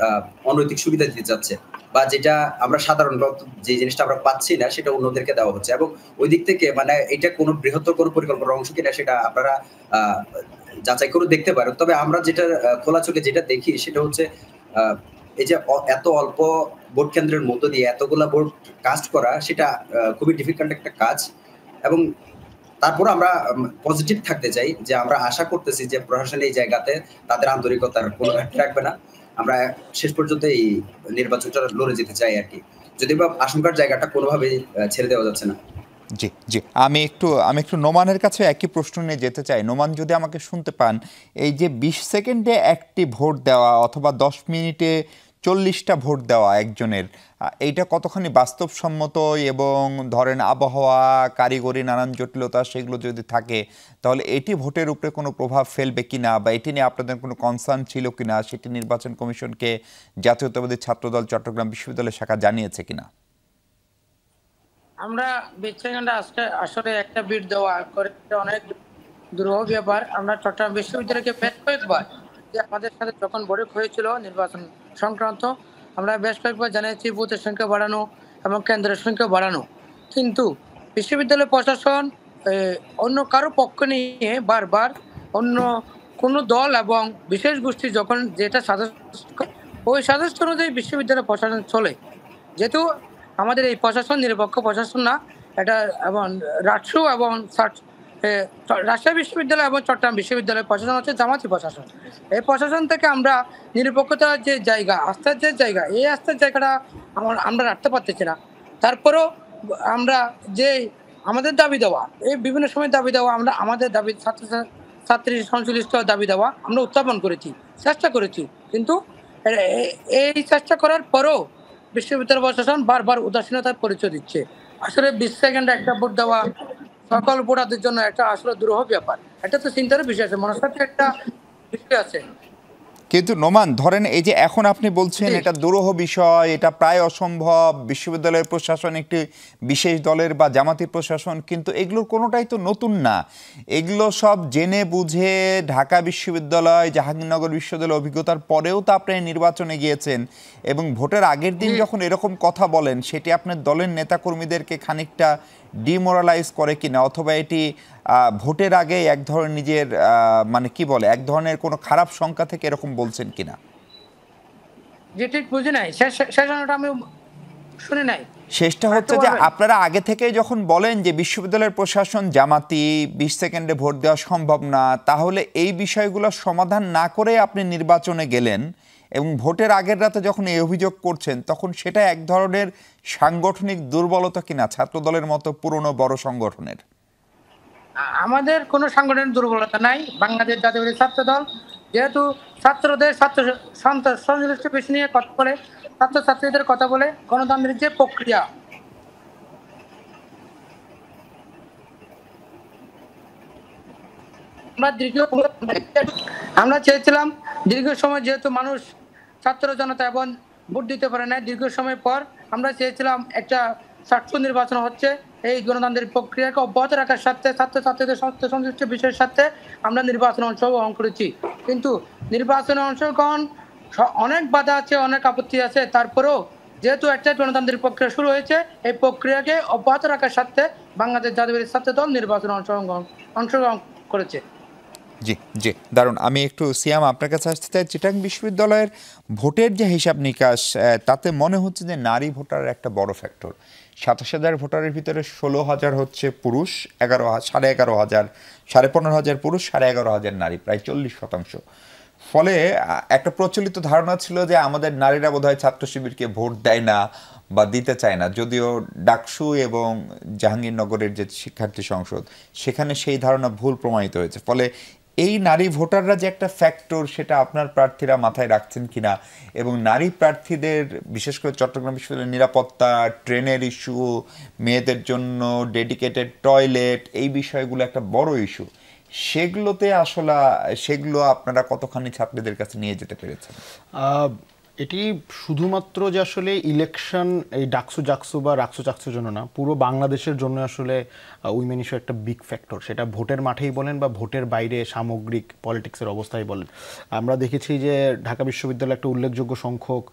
অনৈতিক সুবিধা দিতে যাচ্ছে, বা যেটা আমরা সাধারণত যে জিনিসটা আমরা পাচ্ছি না সেটা অন্যদেরকে দেওয়া হচ্ছে। এবং ওই দিক থেকে মানে এটা কোনো বৃহত্তর কোনো পরিকল্পনার অংশ কিনা সেটা আপনারা যাচাই করে দেখতে পারেন। তবে আমরা যেটা খোলা চোখে যেটা দেখি সেটা হচ্ছে এই যে এত অল্প ভোট কেন্দ্রের মধ্য দিয়ে এতগুলা ভোট কাস্ট করা, সেটা খুবই ডিফিকাল্ট একটা কাজ। এবং তারপর আমরা পজিটিভ থাকতে চাই যে আমরা আশা করতেছি যে প্রশাসন এই জায়গাতে তাদের আন্তরিকতার কোনো ঘাটতি রাখবে না। আমরা শেষ পর্যন্ত এই নির্বাচনটা লড়ে যেতে চাই আর কি, যদিও বা আশঙ্কার জায়গাটা কোনোভাবেই ছেড়ে দেওয়া যাচ্ছে না।
জি জি, আমি একটু নোমানের কাছে একই প্রশ্ন নিয়ে যেতে চাই। নোমান, যদি আমাকে শুনতে পান, এই যে 20 সেকেন্ডে একটি ভোট দেওয়া অথবা 10 মিনিটে 40টা ভোট দেওয়া একজনের, এইটা কতখানি বাস্তবসম্মত? এবং ধরেন আবহাওয়া, কারিগরি নানান জটিলতা সেগুলো যদি থাকে, তাহলে এটি ভোটের উপরে কোনো প্রভাব ফেলবে কিনা, বা এটি নিয়ে আপনাদের কোনো কনসার্ন ছিল কিনা, সেটি নির্বাচন কমিশনকে জাতীয়তাবাদী ছাত্রদল চট্টগ্রাম বিশ্ববিদ্যালয় শাখা জানিয়েছে কিনা?
আমরা 20 সেকেন্ডে আজকে আসলে একটা বিট দেওয়া করে অনেক দুরূহ ব্যাপার। আমরা চট্টগ্রাম বিশ্ববিদ্যালয়কে বেশ কয়েকবার, যে আমাদের সাথে যখন বৈঠক হয়েছিল নির্বাচন সংক্রান্ত, আমরা বেশ কয়েকবার জানিয়েছি বুথের সংখ্যা বাড়ানো এবং কেন্দ্রের সংখ্যা বাড়ানো। কিন্তু বিশ্ববিদ্যালয় প্রশাসন অন্য কারো পক্ষ নিয়ে বারবার অন্য কোনো দল এবং বিশেষ গোষ্ঠী যখন যেটা সাজেস্ট করে, ওই সাজেস্ট অনুযায়ী বিশ্ববিদ্যালয় প্রশাসন চলে। যেহেতু আমাদের এই প্রশাসন নিরপেক্ষ প্রশাসন না, এটা এবং রাজশাহী এবং রাজশাহী বিশ্ববিদ্যালয় এবং চট্টগ্রাম বিশ্ববিদ্যালয়ের প্রশাসন হচ্ছে জামাতি প্রশাসন। এই প্রশাসন থেকে আমরা নিরপেক্ষতার যে জায়গা, আস্থার যে জায়গা, এই আস্থার জায়গাটা আমরা রাখতে পারতেছি না। তারপরেও আমরা যে আমাদের দাবি দেওয়া, এই বিভিন্ন সময় দাবি দেওয়া, আমরা আমাদের দাবি ছাত্রী সংশ্লিষ্ট দাবি দেওয়া আমরা উত্থাপন করেছি, চেষ্টা করেছি। কিন্তু এই চেষ্টা করার পরও বিশ্ববিদ্যালয় প্রশাসন বারবার উদাসীনতার পরিচয় দিচ্ছে। আসলে 20 সেকেন্ড একটা ভোট দেওয়া সকল ভোটারদের জন্য একটা আসলে দুরূহ ব্যাপার। এটা তো চিন্তার বিষয় আছে, মনস্তাত্ত্বিক একটা বিষয় আছে।
কিন্তু নোমান, ধরেন এই যে এখন আপনি বলছেন এটা দুরূহ বিষয়, এটা প্রায় অসম্ভব, বিশ্ববিদ্যালয়ের প্রশাসন একটি বিশেষ দলের বা জামাতি প্রশাসন, কিন্তু এগুলোর কোনোটাই তো নতুন না। এগুলো সব জেনে বুঝে ঢাকা বিশ্ববিদ্যালয়, জাহাঙ্গীরনগর বিশ্ববিদ্যালয় অভিজ্ঞতার পরেও তো আপনি নির্বাচনে গিয়েছেন, এবং ভোটের আগের দিন যখন এরকম কথা বলেন, সেটি আপনার দলের নেতাকর্মীদেরকে খানিকটা ডিমোরালাইজ করে কিনা, অথবা এটি ভোটের আগে এক ধরনের নিজের মানে কি বলে, এক ধরনের কোনো খারাপ সংখ্যা থেকে এরকম বলছেন কিনা?
যে ঠিক বুঝি নাই, শেষটা আমি শুনি নাই।
শেষটা হচ্ছে যে আপনারা আগে থেকেই যখন বলেন যে বিশ্ববিদ্যালয়ের প্রশাসন জামাতি, 20 সেকেন্ডে ভোট দেওয়া সম্ভব না, তাহলে এই বিষয়গুলো সমাধান না করে আপনি নির্বাচনে গেলেন, এবং ভোটের আগের রাতে যখন এই অভিযোগ করছেন, তখন সেটা এক ধরনের সাংগঠনিক দুর্বলতা কিনা ছাত্রদলের মতো পুরনো বড় সংগঠনের?
আমাদের কোনো সাংগঠনিক দুর্বলতা নাই। বাংলাদেশ জাতীয়তাবাদী ছাত্রদল যেহেতু ছাত্রদের সংশ্লিষ্ট বিষয় নিয়ে কথা বলে, ছাত্রছাত্রীদের কথা বলে, গণতান্ত্রিক যে প্রক্রিয়া, আমরা চেয়েছিলাম দীর্ঘ সময়, যেহেতু মানুষ ছাত্র জনতা এবং ভোট দিতে পারে না, দীর্ঘ সময় পর আমরা চেয়েছিলাম একটা স্বাস্থ্য নির্বাচন হচ্ছে, এই গণতান্ত্রিক প্রক্রিয়াকে অব্যাহত রাখার সাথে ছাত্রছাত্রীদের সংশ্লিষ্ট বিষয়ের সাথে আমরা নির্বাচনে অংশগ্রহণ করেছি। কিন্তু নির্বাচনে অংশগ্রহণ অনেক বাধা আছে, অনেক আপত্তি আছে। তারপরেও যেহেতু একটা গণতান্ত্রিক প্রক্রিয়া শুরু হয়েছে, এই প্রক্রিয়াকে অব্যাহত রাখার সাথে বাংলাদেশ জাতীয়তাবাদী ছাত্রদল নির্বাচনে অংশগ্রহণ করেছে।
জি জি, দারুণ। আমি একটু সিয়াম আপনার কাছে আসতে চাই। চিটাং বিশ্ববিদ্যালয়ের ভোটের যে হিসাব নিকাশ, তাতে মনে হচ্ছে যে নারী ভোটার একটা বড় ফ্যাক্টর। 27,000 ভোটারের ভিতরে 16,000 হচ্ছে পুরুষ, 11,500 15,000 পুরুষ, 11,500 নারী, প্রায় 40%। ফলে একটা প্রচলিত ধারণা ছিল যে আমাদের নারীরা বোধহয় ছাত্র শিবিরকে ভোট দেয় না বা দিতে চায় না, যদিও ডাকসু এবং জাহাঙ্গীরনগরের যে শিক্ষার্থী সংসদ, সেখানে সেই ধারণা ভুল প্রমাণিত হয়েছে। ফলে এই নারী ভোটাররা যে একটা ফ্যাক্টর, সেটা আপনার প্রার্থীরা মাথায় রাখছেন কিনা, এবং নারী প্রার্থীদের বিশেষ করে চট্টগ্রাম বিশ্ববিদ্যালয়ের নিরাপত্তা, ট্রেনের ইস্যু, মেয়েদের জন্য ডেডিকেটেড টয়লেট, এই বিষয়গুলো একটা বড় ইস্যু, সেগুলো আপনারা কতখানি ছাত্রীদের কাছে নিয়ে যেতে পেরেছেন?
এটি শুধুমাত্র যে আসলে ইলেকশন এই ডাকসু বা রাকসুর জন্য না, পুরো বাংলাদেশের জন্য আসলে উইমেন ইস্যু একটা বিগ ফ্যাক্টর। সেটা ভোটের মাঠেই বলেন বা ভোটের বাইরে সামগ্রিক পলিটিক্সের অবস্থায় বলেন। আমরা দেখেছি যে ঢাকা বিশ্ববিদ্যালয়ে একটা উল্লেখযোগ্য সংখ্যক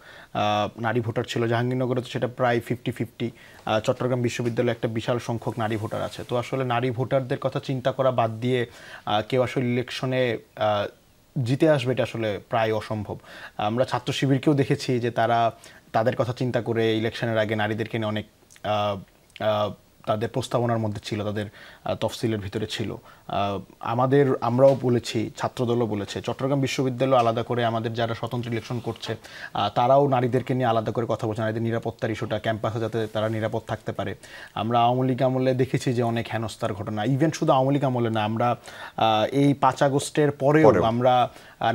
নারী ভোটার ছিল, জাহাঙ্গীরনগরে তো সেটা প্রায় 50-50, চট্টগ্রাম বিশ্ববিদ্যালয়ে একটা বিশাল সংখ্যক নারী ভোটার আছে। তো আসলে নারী ভোটারদের কথা চিন্তা করা বাদ দিয়ে কেউ আসলে ইলেকশনে জিতে আসবে, এটা আসলে প্রায় অসম্ভব। আমরা ছাত্র শিবিরকেও দেখেছি যে তাদের কথা চিন্তা করে ইলেকশনের আগে নারীদেরকে নিয়ে অনেক তাদের প্রস্তাবনার মধ্যে ছিল, তাদের তফসিলের ভিতরে ছিল। আমরাও বলেছি, ছাত্রদলও বলেছে, চট্টগ্রাম বিশ্ববিদ্যালয় আলাদা করে আমাদের যারা স্বতন্ত্র ইলেকশন করছে তারাও নারীদেরকে নিয়ে আলাদা করে কথা বলছে, নারীদের নিরাপত্তার ইস্যুটা, ক্যাম্পাসে যাতে তারা নিরাপদ থাকতে পারে। আমরা আওয়ামী লীগ আমলে দেখেছি যে অনেক হেনস্থার ঘটনা, ইভেন শুধু আওয়ামী লীগ আমলে না, আমরা এই 5 আগস্টের পরেও আমরা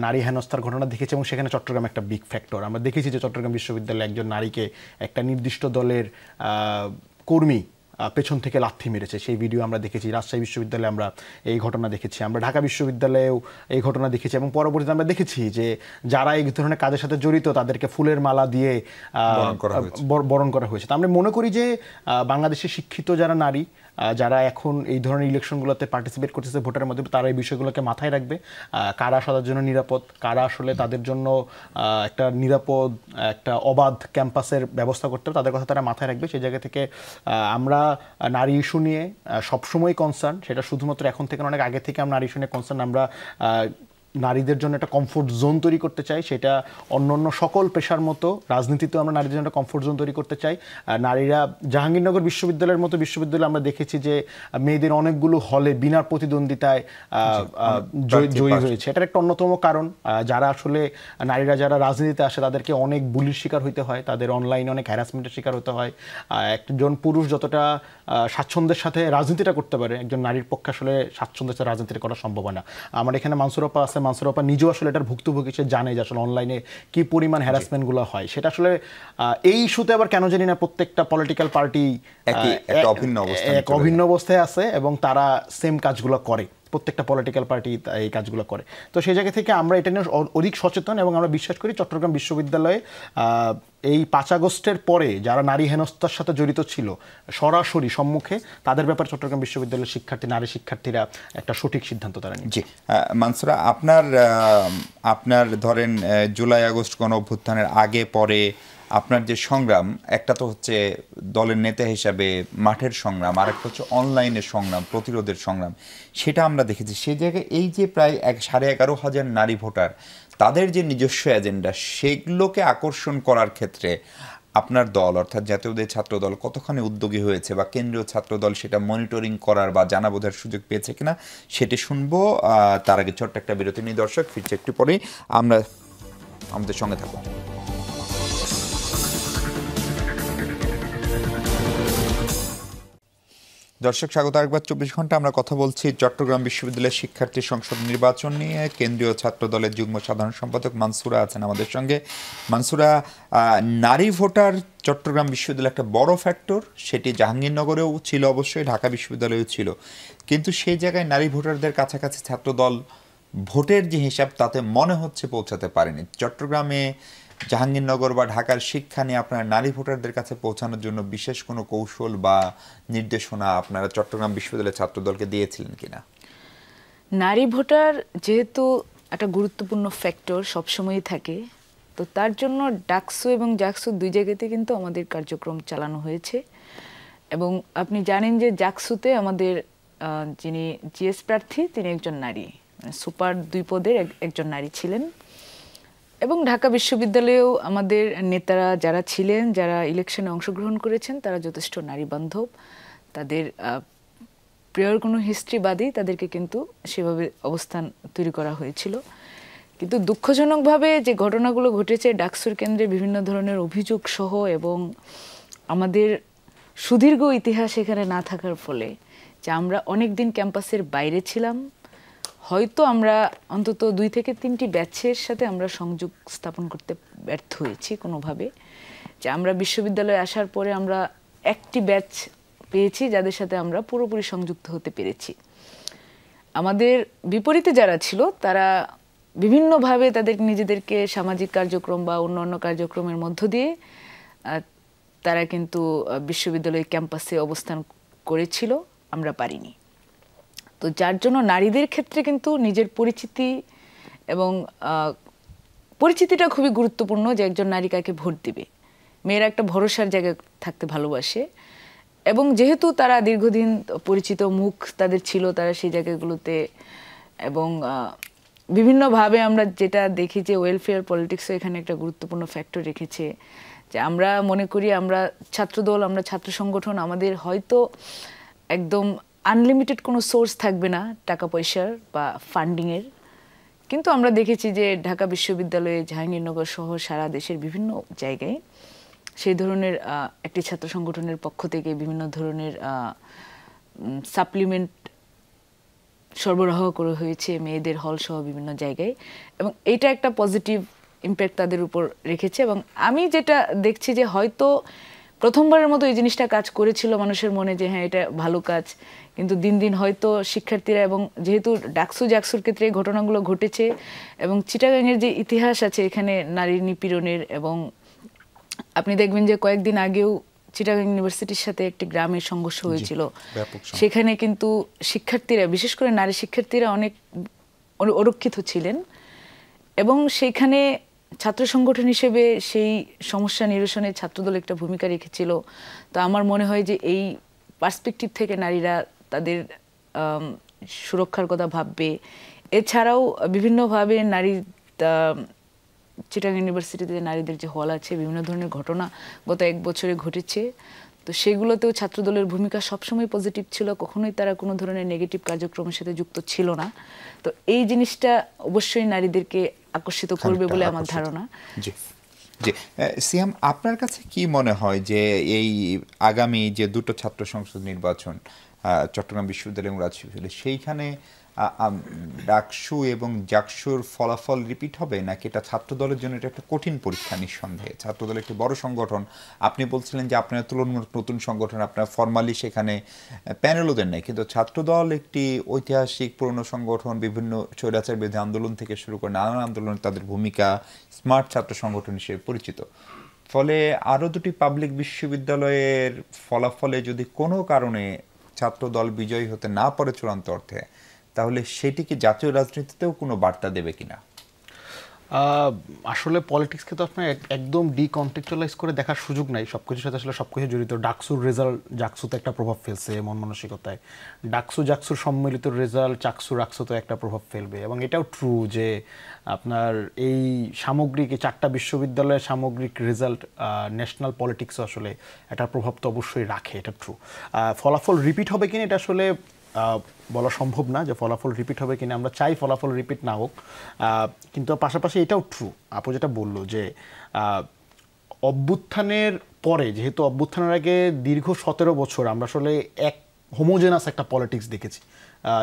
নারী হেনস্থার ঘটনা দেখেছি, এবং সেখানে চট্টগ্রাম একটা বিগ ফ্যাক্টর। আমরা দেখেছি যে চট্টগ্রাম বিশ্ববিদ্যালয়ে একজন নারীকে একটা নির্দিষ্ট দলের কর্মী পেছন থেকে লাথি মেরেছে, সেই ভিডিও আমরা দেখেছি। রাজশাহী বিশ্ববিদ্যালয়ে আমরা এই ঘটনা দেখেছি, আমরা ঢাকা বিশ্ববিদ্যালয়েও এই ঘটনা দেখেছি, এবং পরবর্তীতে আমরা দেখেছি যে যারা এই ধরনের কাজের সাথে জড়িত তাদেরকে ফুলের মালা দিয়ে বরণ করা হয়েছে। তো আমরা মনে করি যে বাংলাদেশের শিক্ষিত যারা নারী, যারা এখন এই ধরনের ইলেকশনগুলোতে পার্টিসিপেট করতেছে ভোটারের মধ্যে, তারা এই বিষয়গুলোকে মাথায় রাখবে, কারা সবার জন্য নিরাপদ, কারা আসলে তাদের জন্য একটা নিরাপদ একটা অবাধ ক্যাম্পাসের ব্যবস্থা করতে হবে, তাদের কথা তারা মাথায় রাখবে। সেই জায়গা থেকে আমরা নারী ইস্যু নিয়ে সবসময় কনসার্ন, সেটা শুধুমাত্র এখন থেকে অনেক আগে থেকে আমরা নারী ইস্যু নিয়ে কনসার্ন। আমরা নারীদের জন্য একটা কমফোর্ট জোন তৈরি করতে চাই, সেটা অন্য সকল পেশার মতো রাজনীতিতেও আমরা নারীদের জন্য একটা কমফোর্ট জোন তৈরি করতে চাই। নারীরা জাহাঙ্গীরনগর বিশ্ববিদ্যালয়ের মতো বিশ্ববিদ্যালয়ে আমরা দেখেছি যে মেয়েদের অনেকগুলো হলে বিনা প্রতিদ্বন্দ্বিতায় জয়ী হয়েছে। এটার একটা অন্যতম কারণ, নারীরা যারা রাজনীতিতে আসে তাদেরকে অনেক বুলির শিকার হইতে হয়, তাদের অনলাইনে অনেক হ্যারাসমেন্টের শিকার হতে হয়। একজন পুরুষ যতটা স্বাচ্ছন্দ্যের সাথে রাজনীতিটা করতে পারে, একজন নারীর পক্ষে আসলে স্বাচ্ছন্দ্যের সাথে রাজনীতিটা করা সম্ভব হয় না। আমার এখানে মানসুর আপা আছে, মানসুর আপা নিজেও আসলে এটার ভুক্তভোগী, সে জানে যে আসলে অনলাইনে কি পরিমাণ হ্যারাসমেন্টগুলো হয়। সেটা আসলে এই ইস্যুতে আবার কেন জানি না প্রত্যেকটা পলিটিক্যাল পার্টি এক অভিন্ন অবস্থায় আছে, এবং তারা সেম কাজগুলো করে, প্রত্যেকটা পলিটিক্যাল পার্টি এই কাজগুলো করে। তো সেই জায়গা থেকে আমরা এটা নিয়ে অধিক সচেতন, এবং আমরা বিশ্বাস করি চট্টগ্রাম বিশ্ববিদ্যালয়ে এই 5 আগস্টের পরে যারা নারী হেনস্থার সাথে জড়িত ছিল সরাসরি সম্মুখে, তাদের ব্যাপারে চট্টগ্রাম বিশ্ববিদ্যালয়ের নারী শিক্ষার্থীরা একটা সঠিক সিদ্ধান্ত তারা নিয়েছে।
জি মানসুরা, আপনার ধরেন জুলাই আগস্ট গণ অভ্যুত্থানের আগে পরে আপনার যে সংগ্রাম, একটা তো হচ্ছে দলের নেতা হিসাবে মাঠের সংগ্রাম, আর একটা হচ্ছে অনলাইনের সংগ্রাম, প্রতিরোধের সংগ্রাম, সেটা আমরা দেখেছি। সেই জায়গায় এই যে প্রায় 11,500 নারী ভোটার, তাদের যে নিজস্ব এজেন্ডা, সেগুলোকে আকর্ষণ করার ক্ষেত্রে আপনার দল অর্থাৎ জাতীয়তাবাদী ছাত্র দল কতখানি উদ্যোগী হয়েছে, বা কেন্দ্রীয় ছাত্র দল সেটা মনিটরিং করার বা জানা বোঝার সুযোগ পেয়েছে কিনা, সেটি শুনবো। তার আগে ছোট্ট একটা বিরতি নিয়ে দর্শক ফিরছে একটু পরেই, আমরা আমাদের সঙ্গে থাকুন। দর্শক স্বাগত আরেকবার 24 ঘন্টা। আমরা কথা বলছি চট্টগ্রাম বিশ্ববিদ্যালয়ের শিক্ষার্থী সংসদ নির্বাচন নিয়ে। কেন্দ্রীয় ছাত্র দলের যুগ্ম সাধারণ সম্পাদক মানসুরা আছেন আমাদের সঙ্গে। মানসুরা, নারী ভোটার চট্টগ্রাম বিশ্ববিদ্যালয়ে একটা বড় ফ্যাক্টর, সেটি জাহাঙ্গীরনগরেও ছিল, অবশ্যই ঢাকা বিশ্ববিদ্যালয়েও ছিল, কিন্তু সেই জায়গায় নারী ভোটারদের কাছাকাছি ছাত্রদল ভোটের যে হিসাব তাতে মনে হচ্ছে পৌঁছাতে পারেনি। চট্টগ্রামে জাহাঙ্গীরনগর বা ঢাকার শিক্ষা নিয়ে আপনারা নারী ভোটারদের কাছে পৌঁছানোর জন্য বিশেষ কোনো কৌশল বা নির্দেশনা আপনারা চট্টগ্রাম বিশ্ববিদ্যালয়ের ছাত্রদলকে দিয়েছিলেন কিনা?
নারী ভোটার যেহেতু একটা গুরুত্বপূর্ণ ফ্যাক্টর সবসময়ই থাকে, তো তার জন্য ডাকসু এবং জাকসু দুই জায়গাতে কিন্তু আমাদের কার্যক্রম চালানো হয়েছে। এবং আপনি জানেন যে জাকসুতে আমাদের যিনি জিএস প্রার্থী তিনি একজন নারী, সুপার 2 পদের একজন নারী ছিলেন। এবং ঢাকা বিশ্ববিদ্যালয়েও আমাদের নেতারা যারা ছিলেন, যারা ইলেকশনে অংশগ্রহণ করেছেন, তারা যথেষ্ট নারী বান্ধব। তাদের প্রিয়র কোনো হিস্ট্রি বাদেই তাদেরকে কিন্তু সেভাবে অবস্থান তৈরি করা হয়েছিল। কিন্তু দুঃখজনকভাবে যে ঘটনাগুলো ঘটেছে ডাকসুর কেন্দ্রে বিভিন্ন ধরনের অভিযোগ সহ, এবং আমাদের সুদীর্ঘ ইতিহাস এখানে না থাকার ফলে, যে আমরা অনেক দিন ক্যাম্পাসের বাইরে ছিলাম, হয়তো আমরা অন্তত 2 থেকে 3টি ব্যাচের সাথে আমরা সংযোগ স্থাপন করতে ব্যর্থ হয়েছি কোনোভাবে, যে আমরা বিশ্ববিদ্যালয়ে আসার পরে আমরা একটি ব্যাচ পেয়েছি যাদের সাথে আমরা পুরোপুরি সংযুক্ত হতে পেরেছি। আমাদের বিপরীতে যারা ছিল তারা বিভিন্নভাবে তাদের নিজেদেরকে সামাজিক কার্যক্রম বা অন্যান্য কার্যক্রমের মধ্য দিয়ে তারা কিন্তু বিশ্ববিদ্যালয় ক্যাম্পাসে অবস্থান করেছিল, আমরা পারিনি। তো যার জন্য নারীদের ক্ষেত্রে কিন্তু নিজের পরিচিতি এবং পরিচিতিটা খুবই গুরুত্বপূর্ণ, যে একজন নারী কাকে ভোট দিবে। মেয়েরা একটা ভরসার জায়গায় থাকতে ভালোবাসে, এবং যেহেতু তারা দীর্ঘদিন পরিচিত মুখ তাদের ছিল, তারা সেই জায়গাগুলোতে, এবং বিভিন্নভাবে আমরা যেটা দেখি যে ওয়েলফেয়ার পলিটিক্সও এখানে একটা গুরুত্বপূর্ণ ফ্যাক্টর রেখেছে। যে আমরা মনে করি আমরা ছাত্রদল, আমরা ছাত্র সংগঠন, আমাদের হয়তো একদম আনলিমিটেড কোনো সোর্স থাকবে না টাকা পয়সার বা ফান্ডিংয়ের, কিন্তু আমরা দেখেছি যে ঢাকা বিশ্ববিদ্যালয়ে, জাহাঙ্গীরনগর সহ সারা দেশের বিভিন্ন জায়গায় সেই ধরনের একটি ছাত্র সংগঠনের পক্ষ থেকে বিভিন্ন ধরনের সাপ্লিমেন্ট সরবরাহ করা হয়েছে মেয়েদের হল সহ বিভিন্ন জায়গায়, এবং এটা একটা পজিটিভ ইম্প্যাক্ট তাদের উপর রেখেছে। এবং আমি যেটা দেখছি যে হয়তো প্রথমবারের মতো এই জিনিসটা কাজ করেছিল মানুষের মনে, যে হ্যাঁ এটা ভালো কাজ, কিন্তু দিন দিন হয়তো শিক্ষার্থীরা, এবং যেহেতু জাকসুর ক্ষেত্রে এই ঘটনাগুলো ঘটেছে, এবং চিটাগাংয়ের যে ইতিহাস আছে এখানে নারীর নিপীড়নের, এবং আপনি দেখবেন যে কয়েকদিন আগেও চিটাগাং ইউনিভার্সিটির সাথে একটি গ্রামের সংঘর্ষ হয়েছিল, সেখানে কিন্তু শিক্ষার্থীরা, বিশেষ করে নারী শিক্ষার্থীরা অনেক অরক্ষিত ছিলেন, এবং সেখানে ছাত্র সংগঠন হিসেবে সেই সমস্যা নিরসনে ছাত্রদল একটা ভূমিকা রেখেছিল। তো আমার মনে হয় যে এই পার্সপেক্টিভ থেকে নারীরা তাদের সুরক্ষার কথা ভাববে। এছাড়াও বিভিন্নভাবে নারী, চিটাগাং ইউনিভার্সিটিতে নারীদের যে হল আছে, বিভিন্ন ধরনের ঘটনা গত 1 বছরে ঘটেছে, তো সেগুলোতেও ছাত্রদলের ভূমিকা সবসময় পজিটিভ ছিল, কখনোই তারা কোনো ধরনের নেগেটিভ কার্যক্রমের সাথে যুক্ত ছিল না। তো এই জিনিসটা অবশ্যই নারীদেরকে আকর্ষিত করবে বলে আমার ধারণা।
জি জি, সিয়াম, আপনার কাছে কি মনে হয় যে এই আগামী যে 2টো ছাত্র সংসদ নির্বাচন চট্টগ্রাম বিশ্ববিদ্যালয় এবং রাজশাহী বিশ্ববিদ্যালয়, সেইখানে ডাকসু এবং জাকসুর ফলাফল রিপিট হবে, নাকি এটা ছাত্রদলের জন্য এটা একটা কঠিন পরীক্ষা? নিঃসন্দেহে ছাত্রদল একটি বড় সংগঠন। আপনি বলছিলেন যে আপনারা তুলনামূলক নতুন সংগঠন, আপনারা ফর্মালি সেখানে প্যানেলও দেন নাই, কিন্তু ছাত্রদল একটি ঐতিহাসিক পুরনো সংগঠন, বিভিন্ন স্বৈরাচার বিরোধী আন্দোলন থেকে শুরু করে নানান আন্দোলনে তাদের ভূমিকা, স্মার্ট ছাত্র সংগঠন হিসেবে পরিচিত। ফলে আরও 2টি পাবলিক বিশ্ববিদ্যালয়ের ফলাফলে যদি কোনো কারণে ছাত্রদল বিজয়ী হতে না পারে চূড়ান্ত অর্থে, তাহলে সেটি কি জাতীয় রাজনীতিতেও কোনো বার্তা দেবে কিনা?
আসলে পলিটিক্সকে তো আপনার একদম ডিকন্টেক্সচুয়ালাইজ করে দেখার সুযোগ নাই। সব কিছুর সাথে আসলে সব কিছু জড়িত। ডাকসুর রেজাল্ট জাকসুতে একটা প্রভাব ফেলছে মন মানসিকতায়, জাকসুর সম্মিলিত রেজাল্ট রাকসুতে একটা প্রভাব ফেলবে। এবং এটাও ট্রু যে আপনার এই সামগ্রিক 4টা বিশ্ববিদ্যালয়ের সামগ্রিক রেজাল্ট ন্যাশনাল পলিটিক্সও আসলে একটা প্রভাব তো অবশ্যই রাখে, এটা ট্রু। ফলাফল রিপিট হবে কিনা এটা আসলে বলা সম্ভব না, যে ফলাফল রিপিট হবে কিনা। আমরা চাই ফলাফল রিপিট না হোক, কিন্তু পাশাপাশি এটাও ট্রু আপু যেটা বললো, যে অভ্যুত্থানের পরে, যেহেতু অভ্যুত্থানের আগে দীর্ঘ 17 বছর আমরা আসলে এক হোমোজেনাস একটা পলিটিক্স দেখেছি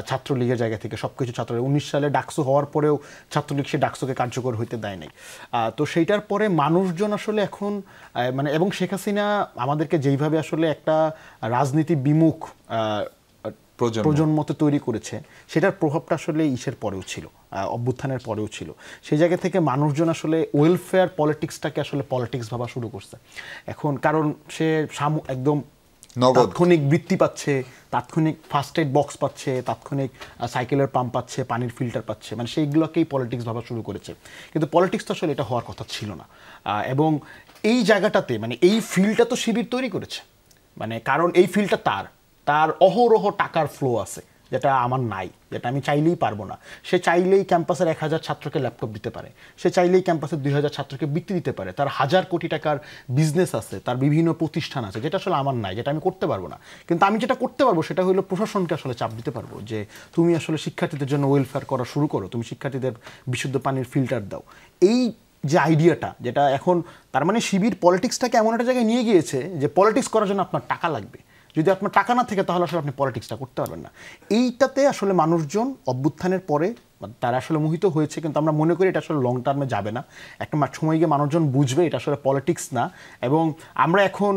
ছাত্রলীগের জায়গা থেকে। সব কিছু 19 সালে ডাকসু হওয়ার পরেও ছাত্রলীগ সে ডাকসুকে কার্যকর হইতে দেয় নাই। তো সেইটার পরে মানুষজন আসলে এখন মানে, এবং শেখ হাসিনা আমাদেরকে যেইভাবে আসলে একটা রাজনীতি বিমুখ প্রজন্মতে তৈরি করেছে, সেটার প্রভাবটা আসলে ইসের পরেও ছিল, অভ্যুত্থানের পরেও ছিল। সেই জায়গা থেকে মানুষজন আসলে ওয়েলফেয়ার পলিটিক্সটাকে আসলে পলিটিক্স ভাবা শুরু করছে এখন। কারণ সে একদম তাৎক্ষণিক বৃত্তি পাচ্ছে, তাৎক্ষণিক ফার্স্ট এড বক্স পাচ্ছে, তাৎক্ষণিক সাইকেলের পাম্প পাচ্ছে, পানির ফিল্টার পাচ্ছে, মানে সেইগুলোকেই পলিটিক্স ভাবা শুরু করেছে। কিন্তু পলিটিক্স তো আসলে এটা হওয়ার কথা ছিল না। এবং এই জায়গাটাতে মানে এই ফিল্ডটা তো শিবির তৈরি করেছে, মানে কারণ এই ফিল্ডটা তার অহরহ টাকার ফ্লো আছে, যেটা আমার নাই, যেটা আমি চাইলেই পারবো না। সে চাইলেই ক্যাম্পাসের 1000 ছাত্রকে ল্যাপটপ দিতে পারে, সে চাইলেই ক্যাম্পাসের 2000 ছাত্রকে বৃত্তি দিতে পারে, তার 1000 কোটি টাকার বিজনেস আছে, তার বিভিন্ন প্রতিষ্ঠান আছে, যেটা আসলে আমার নাই, যেটা আমি করতে পারবো না। কিন্তু আমি যেটা করতে পারবো সেটা হলো প্রশাসনকে আসলে চাপ দিতে পারবো, যে তুমি আসলে শিক্ষার্থীদের জন্য ওয়েলফেয়ার করা শুরু করো, তুমি শিক্ষার্থীদের বিশুদ্ধ পানির ফিল্টার দাও। এই যে আইডিয়াটা, যেটা এখন তার মানে শিবির পলিটিক্সটাকে এমন একটা জায়গায় নিয়ে গিয়েছে যে পলিটিক্স করার জন্য আপনার টাকা লাগবে। যদি আপনার টাকা না থাকে তাহলে আসলে আপনি পলিটিক্সটা করতে পারবেন না। এইটাতে আসলে মানুষজন অভ্যুত্থানের পরে তারা আসলে মোহিত হয়েছে, কিন্তু আমরা মনে করি এটা আসলে লং টার্মে যাবে না। একটা সময় গিয়ে মানুষজন বুঝবে এটা আসলে পলিটিক্স না। এবং আমরা এখন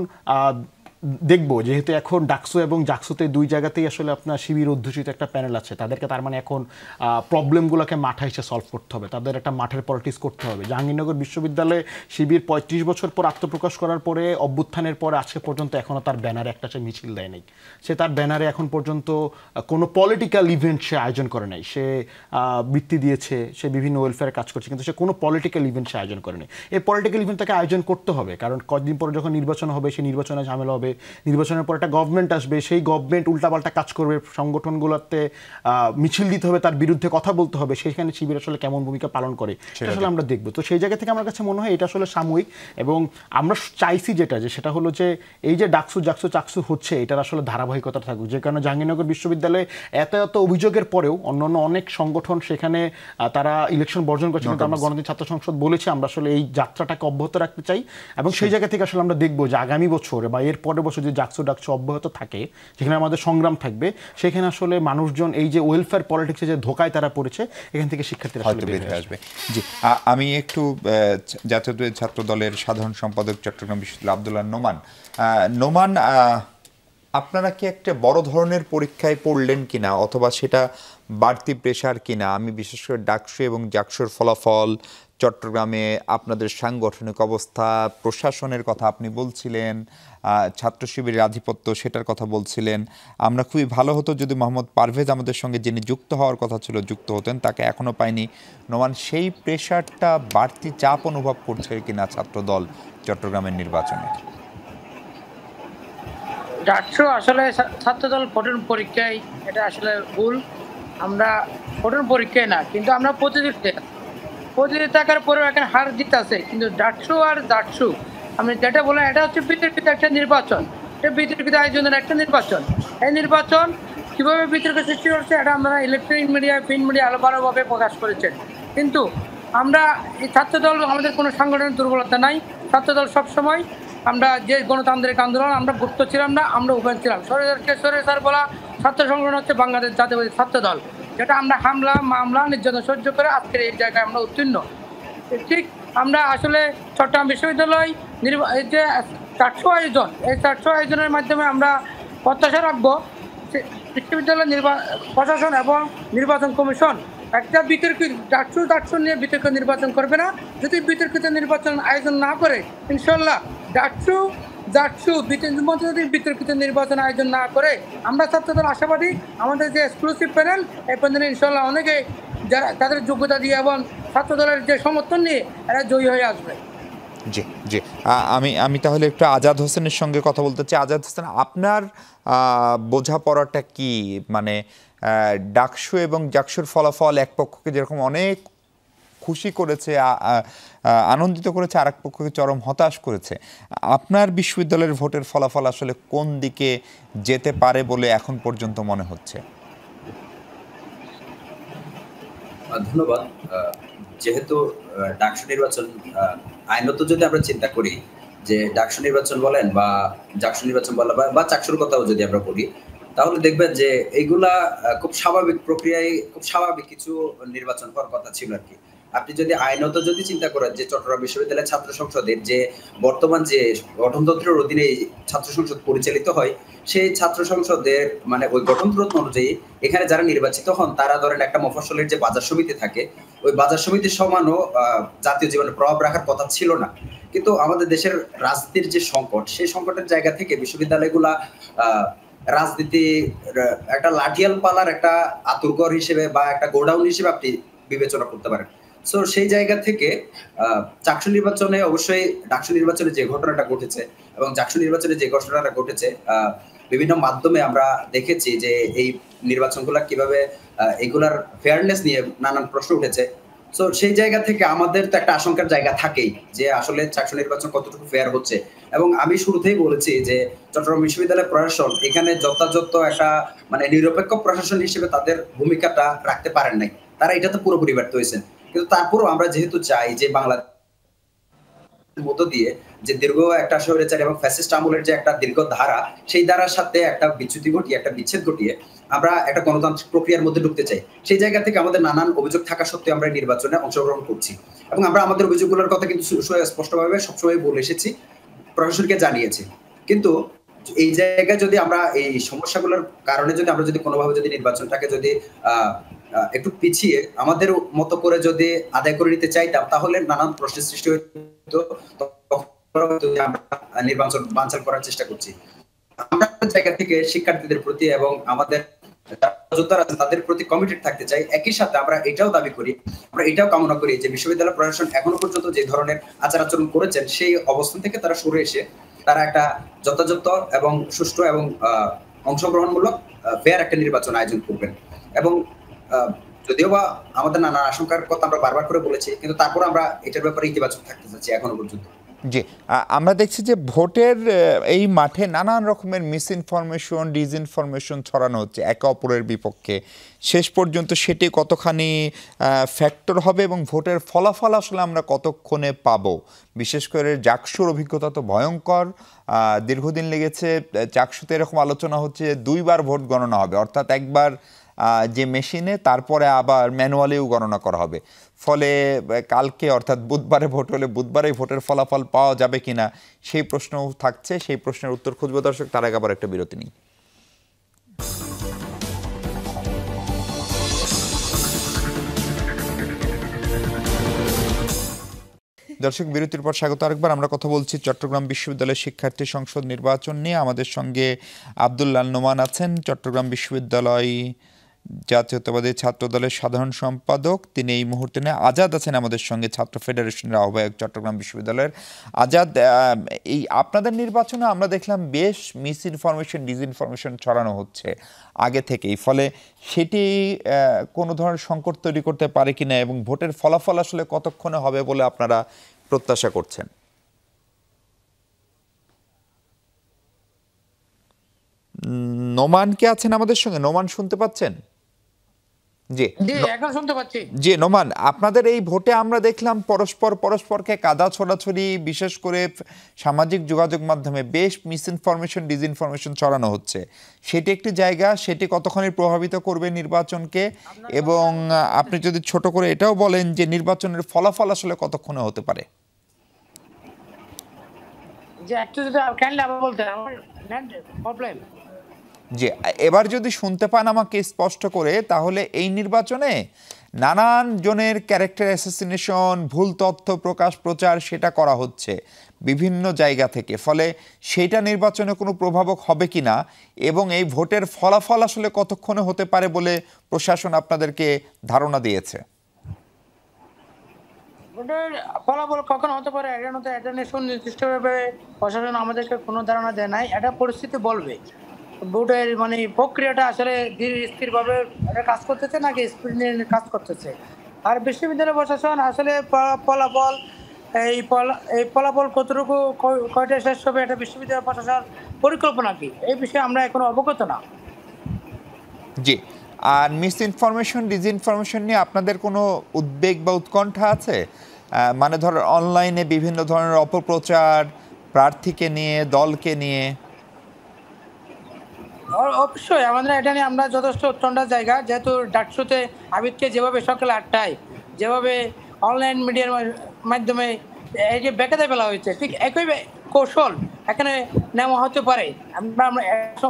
দেখবো যেহেতু এখন ডাকসু এবং জাকসুতে দুই জায়গাতেই আসলে আপনার শিবির অধ্যুষিত একটা প্যানেল আছে, তাদেরকে তার মানে এখন প্রবলেমগুলোকে মাঠে এসে সলভ করতে হবে, তাদের একটা মাঠের পলিটিক্স করতে হবে। জাহাঙ্গীরনগর বিশ্ববিদ্যালয়ে শিবির 35 বছর পর আত্মপ্রকাশ করার পরে, অভ্যুত্থানের পরে আজকে পর্যন্ত এখনও তার ব্যানারে একটা সে মিছিল দেয় নাই, সে তার ব্যানারে এখন পর্যন্ত কোনো পলিটিক্যাল ইভেন্ট সে আয়োজন করে নাই। সে বৃত্তি দিয়েছে, সে বিভিন্ন ওয়েলফেয়ার কাজ করছে, কিন্তু সে কোনো পলিটিক্যাল ইভেন্ট সে আয়োজন করে নাই। এই পলিটিক্যাল ইভেন্ট তাকে আয়োজন করতে হবে, কারণ কয়েকদিন পরে যখন নির্বাচন হবে, সেই নির্বাচনে ঝামেলা হবে, নির্বাচনের পর একটা গভর্নমেন্ট আসবে, সেই গভর্নমেন্ট উল্টাপাল্টা কাজ করবে, সংগঠনগুলোতে মিছিল দিতে হবে, তার বিরুদ্ধে কথা বলতে হবে, সেখানে শিবির আসলে কেমন ভূমিকা পালন করে সেটা আসলে আমরা দেখবো। তো সেই জায়গা থেকে আমার কাছে মনে হয় এটা আসলে সাময়িক, এবং আমরা চাইছি যেটা যে সেটা হলো যে এই যে ডাকসু জাকসু চাকসু হচ্ছে এটার আসলে ধারাবাহিকতা থাকুক, যে কারণে জাহাঙ্গীরনগর বিশ্ববিদ্যালয়ে এত এত অভিযোগের পরেও অন্যান্য অনেক সংগঠন সেখানে তারা ইলেকশন বর্জন করছে, কিন্তু আমরা গণতান্ত্রিক ছাত্র সংসদ বলেছি আমরা আসলে এই যাত্রাটাকে অব্যাহত রাখতে চাই। এবং সেই জায়গা থেকে আসলে আমরা দেখবো যে আগামী বছর বা এর পরের বছর যে ডাকসু অব্যাহত থাকে, যেখানে আমাদের সংগ্রাম থাকবে, সেখানে আসলে মানুষজন এই যে ওয়েলফেয়ার পলিটিক্সে যে ধোকায় তারা পড়েছে এখান থেকে শিক্ষার্থীরা
হয়তো বের হয়ে আসবে। জি, আমি একটু জাতীয় ছাত্র দলের সাধারণ সম্পাদক চট্টগ্রাম বিশ্ববিদ্যালয় আব্দুল্লাহ নোমান, আপনারা কি একটা বড় ধরনের পরীক্ষায় পড়লেন কিনা, অথবা সেটা বাড়তি প্রেশার কিনা? আমি বিশেষ করে ডাকসু এবং জাকসুর ফলাফল, চট্টগ্রামে আপনাদের সাংগঠনিক অবস্থা, প্রশাসনের কথা আপনি বলছিলেন, ছাত্র শিবিরের আধিপত্য সেটার কথা বলছিলেন। আমরা খুবই ভালো হতো যদি মোহাম্মদ পারভেজ আমাদের সঙ্গে যিনি যুক্ত হওয়ার কথা ছিল যুক্ত হতেন, তাকে এখনও পাইনি। নোমান, সেই প্রেশারটা বাড়তি চাপ অনুভব করছে কিনা ছাত্রদল চট্টগ্রামের নির্বাচনে?
ডাকসু আসলে ছাত্রদল পঠন পরীক্ষায় এটা আসলে ভুল। আমরা পঠন পরীক্ষায় না, কিন্তু আমরা প্রতিযোগিতা থাকার পরেও এখন হার জিত আছে। কিন্তু ডাকসু আর জাকসু আমি যেটা বললাম, এটা হচ্ছে বিতর্কিত একটা নির্বাচন, এটা বিতর্কিত আয়োজনের একটা নির্বাচন। এই নির্বাচন কীভাবে বিতর্ক সৃষ্টি করছে এটা আমরা ইলেকট্রনিক মিডিয়া, প্রিন্ট মিডিয়া আলো ভালোভাবে প্রকাশ করেছেন। কিন্তু আমরা এই ছাত্রদল, আমাদের কোনো সাংগঠনিক দুর্বলতা নাই। ছাত্রদল সবসময় আমরা যে গণতান্ত্রিক আন্দোলন, আমরা গুপ্ত ছিলাম না, আমরা ওপেন ছিলাম। স্যার বলা ছাত্র সংগঠন হচ্ছে বাংলাদেশ জাতীয়বাদী ছাত্রদল, যেটা আমরা হামলা মামলা নির্যাতন সহ্য করে আজকের এই জায়গায় আমরা উত্তীর্ণ। ঠিক আমরা আসলে চট্টগ্রাম বিশ্ববিদ্যালয় যে চারশো আয়োজন, এই 400 আয়োজনের মাধ্যমে আমরা প্রত্যাশা রাখবো বিশ্ববিদ্যালয় প্রশাসন এবং নির্বাচন কমিশন একটা বিতর্কিত ডাকসু নিয়ে বিতর্ক নির্বাচন করবে না। যদি বিতর্কিত নির্বাচন আয়োজন না করে, ইনশাল্লাহ জাকসু যদি বিতর্কিত নির্বাচন আয়োজন না করে, আমরা ছাত্রদল আশাবাদী আমাদের যে এক্সক্লুসিভ প্যানেল, এই প্যানেলে ইনশাল্লাহ অনেকে যারা তাদের যোগ্যতা দিয়ে এবং ছাত্রদলের যে সমর্থন নিয়ে এরা জয়ী হয়ে আসবে।
জি জি, আমি তাহলে একটু আজাদ হোসেনের সঙ্গে কথা বলতে চাই। আজাদ হোসেন, আপনার বোঝাপড়াটা কি? মানে ডাকসু এবং জাকসুর ফলাফল এক পক্ষকে যেরকম অনেক খুশি করেছে, আনন্দিত করেছে, আরেক পক্ষকে চরম হতাশ করেছে। আপনার বিশ্ববিদ্যালয়ের ভোটের ফলাফল আসলে কোন দিকে যেতে পারে বলে এখন পর্যন্ত মনে হচ্ছে?
ধন্যবাদ। যেহেতু ডাকসু নির্বাচন আইনত যদি আমরা চিন্তা করি, যে ডাকসু নির্বাচন বলেন বা জাকসু নির্বাচন বলা বা চাকসুর কথাও যদি আমরা বলি, তাহলে দেখবেন যে এইগুলা খুব স্বাভাবিক প্রক্রিয়ায়, খুব স্বাভাবিক কিছু নির্বাচন হওয়ার কথা ছিল আর কি। আপনি যদি আইনত যদি চিন্তা করেন যে চট্টগ্রাম বিশ্ববিদ্যালয়ের ছাত্র সংসদের যে বর্তমান যে গঠনতন্ত্রের অধীনে ছাত্র সংসদ পরিচালিত হয়, সেই ছাত্র সংসদের মানে ওই গঠনতন্ত্র অনুযায়ী এখানে যারা নির্বাচিত হন তারা ধরেন একটা মফস্বলের যে বাজার সমিতি থাকে, ওই বাজার সমিতির সমানও জাতীয় জীবনে প্রভাব রাখার কথা ছিল না। কিন্তু আমাদের দেশের রাজনীতির যে সংকট, সেই সংকটের জায়গা থেকে বিশ্ববিদ্যালয়গুলা রাজনীতি একটা লাঠিয়াল পালার একটা আতুরঘর হিসেবে বা একটা গোডাউন হিসেবে আপনি বিবেচনা করতে পারেন। সো সেই জায়গা থেকে চাকসু নির্বাচনে অবশ্যই ডাকসু নির্বাচনে যে ঘটনাটা ঘটেছে এবং জাকসু নির্বাচনে যে ঘটনাটা ঘটেছে, বিভিন্ন মাধ্যমে আমরা দেখেছি যে এই নির্বাচনগুলা কিভাবে এগুলার ফেয়ারনেস নিয়ে নানান প্রশ্ন উঠেছে। সো সেই জায়গা থেকে আমাদের তো একটা আশঙ্কার জায়গা থাকেই যে আসলে চাকসু নির্বাচন কতটুকু ফেয়ার হচ্ছে। এবং আমি শুরুতেই বলেছি যে চট্টগ্রাম বিশ্ববিদ্যালয় প্রশাসন এখানে যথাযথ একটা মানে নিরপেক্ষ প্রশাসন হিসেবে তাদের ভূমিকাটা রাখতে পারেন নাই, তারা এটাতে পুরোপুরি ব্যর্থ হয়েছেন। কিন্তু তারপরও আমরা যেহেতু চাই যে বাংলাদেশ মধ্য দিয়ে যে দীর্ঘ একটা স্বৈরাচার এবং ফ্যাসিস্ট আমলের যে একটা দীর্ঘ ধারা, সেই ধারার সাথে একটা বিচ্যুতি ঘটিয়ে, একটা বিচ্ছেদ ঘটিয়ে আমরা একটা গণতান্ত্রিক প্রক্রিয়ার মধ্যে ঢুকতে চাই। সেই জায়গা থেকে আমাদের নানান অভিযোগ থাকা সত্ত্বেও আমরা নির্বাচনে অংশগ্রহণ করছি এবং আমরা আমাদের অভিযোগগুলোর কথা কিন্তু স্পষ্টভাবে সবসময় বলে এসেছি, প্রশাসনকে জানিয়েছি। কিন্তু এই জায়গায় যদি আমরা এই সমস্যাগুলোর কারণে যদি আমরা যদি কোনোভাবে যদি নির্বাচনটাকে যদি একটু পিছিয়ে আমাদের মতো করে যদি আদায় করে নিতে চাইতাম, তাহলে নানান প্রশ্নের সৃষ্টি হতো, আমরা নির্বাচন বানচাল করার চেষ্টা করছি। আমরা জায়গা থেকে শিক্ষার্থীদের প্রতি এবং আমাদের যোদ্ধারা তাদের প্রতি কমিটেড থাকতে চাই। একই সাথে আমরা এটাও দাবি করি, আমরা এটাও কামনা করি যে বিশ্ববিদ্যালয় প্রশাসন এখনো পর্যন্ত যে ধরনের আচার আচরণ করেছেন, সেই অবস্থান থেকে তারা সরে এসে তারা একটা যথাযথ এবং সুষ্ঠু এবং অংশগ্রহণমূলক ফেয়ার একটা নির্বাচন আয়োজন করবেন। এবং যদিও বা আমাদের নানা আশঙ্কার কথা আমরা বারবার করে বলেছি, কিন্তু তারপর আমরা এটার ব্যাপারে ইতিবাচক থাকতে চাচ্ছি এখনো পর্যন্ত।
জি, আমরা দেখছি যে ভোটের এই মাঠে নানান রকমের মিসইনফরমেশন, ডিসইনফরমেশন ছড়ানো হচ্ছে একে অপরের বিপক্ষে। শেষ পর্যন্ত সেটি কতখানি ফ্যাক্টর হবে এবং ভোটের ফলাফল আসলে আমরা কতক্ষণে পাব? বিশেষ করে জাকসুর অভিজ্ঞতা তো ভয়ঙ্কর, দীর্ঘদিন লেগেছে। জাকসুতে এরকম আলোচনা হচ্ছে 2বার ভোট গণনা হবে, অর্থাৎ একবার যে মেশিনে, তারপরে আবার ম্যানুয়ালিও গণনা করা হবে। ফলে কালকে অর্থাৎ বুধবারে ভোট হলে বুধবারেই ভোটের ফলাফল পাওয়া যাবে কিনা সেই প্রশ্নও থাকছে। সেই প্রশ্নের উত্তর খুঁজবো দর্শক, তার আগে আবার একটা বিরতি নিই। দর্শক, বিরতির পর স্বাগত আরেকবার। আমরা কথা বলছি চট্টগ্রাম বিশ্ববিদ্যালয়ের শিক্ষার্থী সংসদ নির্বাচন নিয়ে। আমাদের সঙ্গে আব্দুল্লাহ নোমান আছেন, চট্টগ্রাম বিশ্ববিদ্যালয় জাতীয়তাবাদী ছাত্র দলের সাধারণ সম্পাদক। তিনি এই মুহূর্তে নেই। আজাদ আছেন আমাদের সঙ্গে, ছাত্র ফেডারেশনের আহ্বায়ক চট্টগ্রাম বিশ্ববিদ্যালয়ের। আজাদ, এই আপনাদের নির্বাচনে আমরা দেখলাম বেশ মিসইনফরমেশন, ডিসইনফরমেশন ছড়ানো হচ্ছে আগে থেকেই, ফলে সেটি কোনো ধরনের সংকট তৈরি করতে পারে কিনা এবং ভোটের ফলাফল আসলে কতক্ষণে হবে বলে আপনারা প্রত্যাশা করছেন? নোমান কে আছেন আমাদের সঙ্গে? নোমান শুনতে পাচ্ছেন? জি,
এখন শুনতে পাচ্ছি।
জি নোমান, আপনাদের এই ভোটে আমরা দেখলাম পরস্পরকে কাদা ছোড়াছড়ি, বিশেষ করে সামাজিক যোগাযোগ মাধ্যমে বেশ মিসইনফরমেশন, ডিসইনফরমেশন ছড়ানো হচ্ছে। সেটি একটি জায়গা, সেটি কতখানি প্রভাবিত করবে নির্বাচনকে? এবং আপনি যদি ছোট করে এটাও বলেন যে নির্বাচনের ফলাফল আসলে কতক্ষণে হতে পারে?
যে একটু যদি কাইন্ডলি আবার বলতে, আমার নেট প্রবলেম।
জি, এবার যদি শুনতে পান আমাকে স্পষ্ট করে, তাহলে এই নির্বাচনে নানান জনের ক্যারেক্টার অ্যাসাসিনেশন, ভুল তথ্য প্রকাশ, প্রচার সেটা করা হচ্ছে বিভিন্ন জায়গা থেকে। ফলে সেইটা নির্বাচনে কোনো প্রভাবক হবে কিনা এবং এই ভোটের ফলাফল আসলে কতক্ষণে হতে পারে বলে প্রশাসন আপনাদেরকে ধারণা দিয়েছে?
ভোটের ফলাফল কখন হতে পারে এটা নিয়ে সুনির্দিষ্টভাবে প্রশাসন আমাদেরকে কোনো ধারণা দেয় নাই। এটা পরিস্থিতি বলবে। ভোটের মানে প্রক্রিয়াটা আসলে ধীর স্থিরভাবে কাজ করতেছে নাকি স্পিড নিয়ে কাজ করতেছে। আর বিশ্ববিদ্যালয় প্রশাসন আসলে ফলাফল এই ফলাফল কতটুকু কয়টা শেষ হবে, এটা বিশ্ববিদ্যালয় প্রশাসন পরিকল্পনা কি, এই বিষয়ে আমরা এখনো অবগত না।
জি, আর মিসইনফরমেশন, ডিসইনফরমেশন নিয়ে আপনাদের কোনো উদ্বেগ বা উৎকণ্ঠা আছে? মানে ধর অনলাইনে বিভিন্ন ধরনের অপপ্রচার, প্রার্থীকে নিয়ে, দলকে নিয়ে।
অবশ্যই আমাদের এটা নিয়ে আমরা যথেষ্ট উৎকণ্ঠার জায়গা, যেহেতু ডাকসুতে আবিদকে যেভাবে সকাল 8টায় যেভাবে অনলাইন মিডিয়ার মাধ্যমে এই যে বেকাতে ফেলা হয়েছে, ঠিক একই কৌশল এখানে নেওয়া হতে পারে। আমরা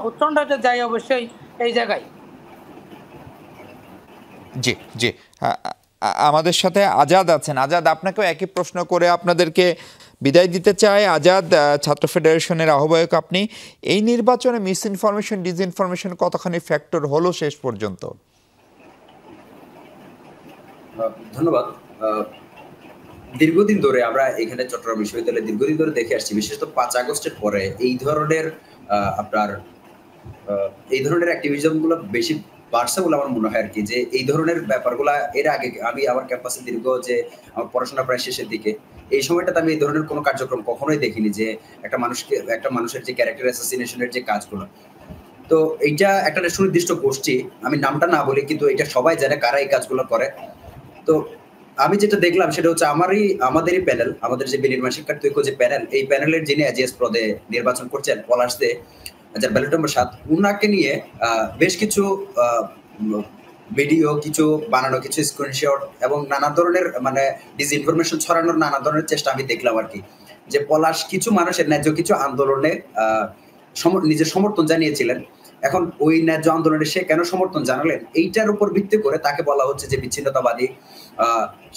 উৎকণ্ঠার জায়গা অবশ্যই এই জায়গায়।
জি জি, আমাদের সাথে আজাদ আছেন। আজাদ, আপনাকেও একই প্রশ্ন করে আপনাদেরকে বিদায় দিতে চাই। আজাদ, ছাত্র ফেডারেশনের আহ্বায়ক আপনি, এই নির্বাচনে মিসইনফরমেশন, ডিসইনফরমেশন কতখানি ফ্যাক্টর হলো শেষ পর্যন্ত?
ধন্যবাদ। দীর্ঘদিন ধরে আমরা এখানে চট্টগ্রাম বিশ্ববিদ্যালয়ে দীর্ঘদিন ধরে দেখে আসছি, বিশেষত 5 আগস্টের পরে এই ধরনের এই ধরনের অ্যাক্টিভিজমগুলো বেশি বাড়ছে বলে আমার মনে হয় আর কি। যে এই ধরনের ব্যাপারগুলা এর আগে আমি আমার ক্যাম্পাসে দীর্ঘ যে আমার পড়াশোনা প্রায় শেষের দিকে, এই সময়টাতে আমি এই ধরনের কোনো কার্যক্রম কখনোই দেখিনি, যে একটা মানুষের যে ক্যারেক্টার অ্যাসাসিনেশনের যে কাজগুলো। তো এইটা একটা সুনির্দিষ্ট গোষ্ঠী, আমি নামটা না বলি কিন্তু এটা সবাই জানে কারা এই কাজগুলো করে। তো আমি যেটা দেখলাম সেটা হচ্ছে আমাদেরই প্যানেল, আমাদের যে বিনির্মাণ শিক্ষার্থী ঐক্য যে প্যানেল, এই প্যানেলের যিনি এজিএস পদে নির্বাচন করছেন পলাশ দে, যার ব্যালট নম্বর 7, উনাকে নিয়ে বেশ কিছু ভিডিও, কিছু বানানো, কিছু স্ক্রিনশট এবং নানা ধরনের মানে ডিসইনফরমেশন ছড়ানোর নানা ধরনের চেষ্টা আমি দেখলাম আর কি। যে পলাশ কিছু মানুষের ন্যায্য কিছু আন্দোলনে নিজের সমর্থন জানিয়েছিলেন। এখন ওই ন্যায্য আন্দোলনে সে কেন সমর্থন জানালেন, এইটার উপর ভিত্তি করে তাকে বলা হচ্ছে যে বিচ্ছিন্নতাবাদী,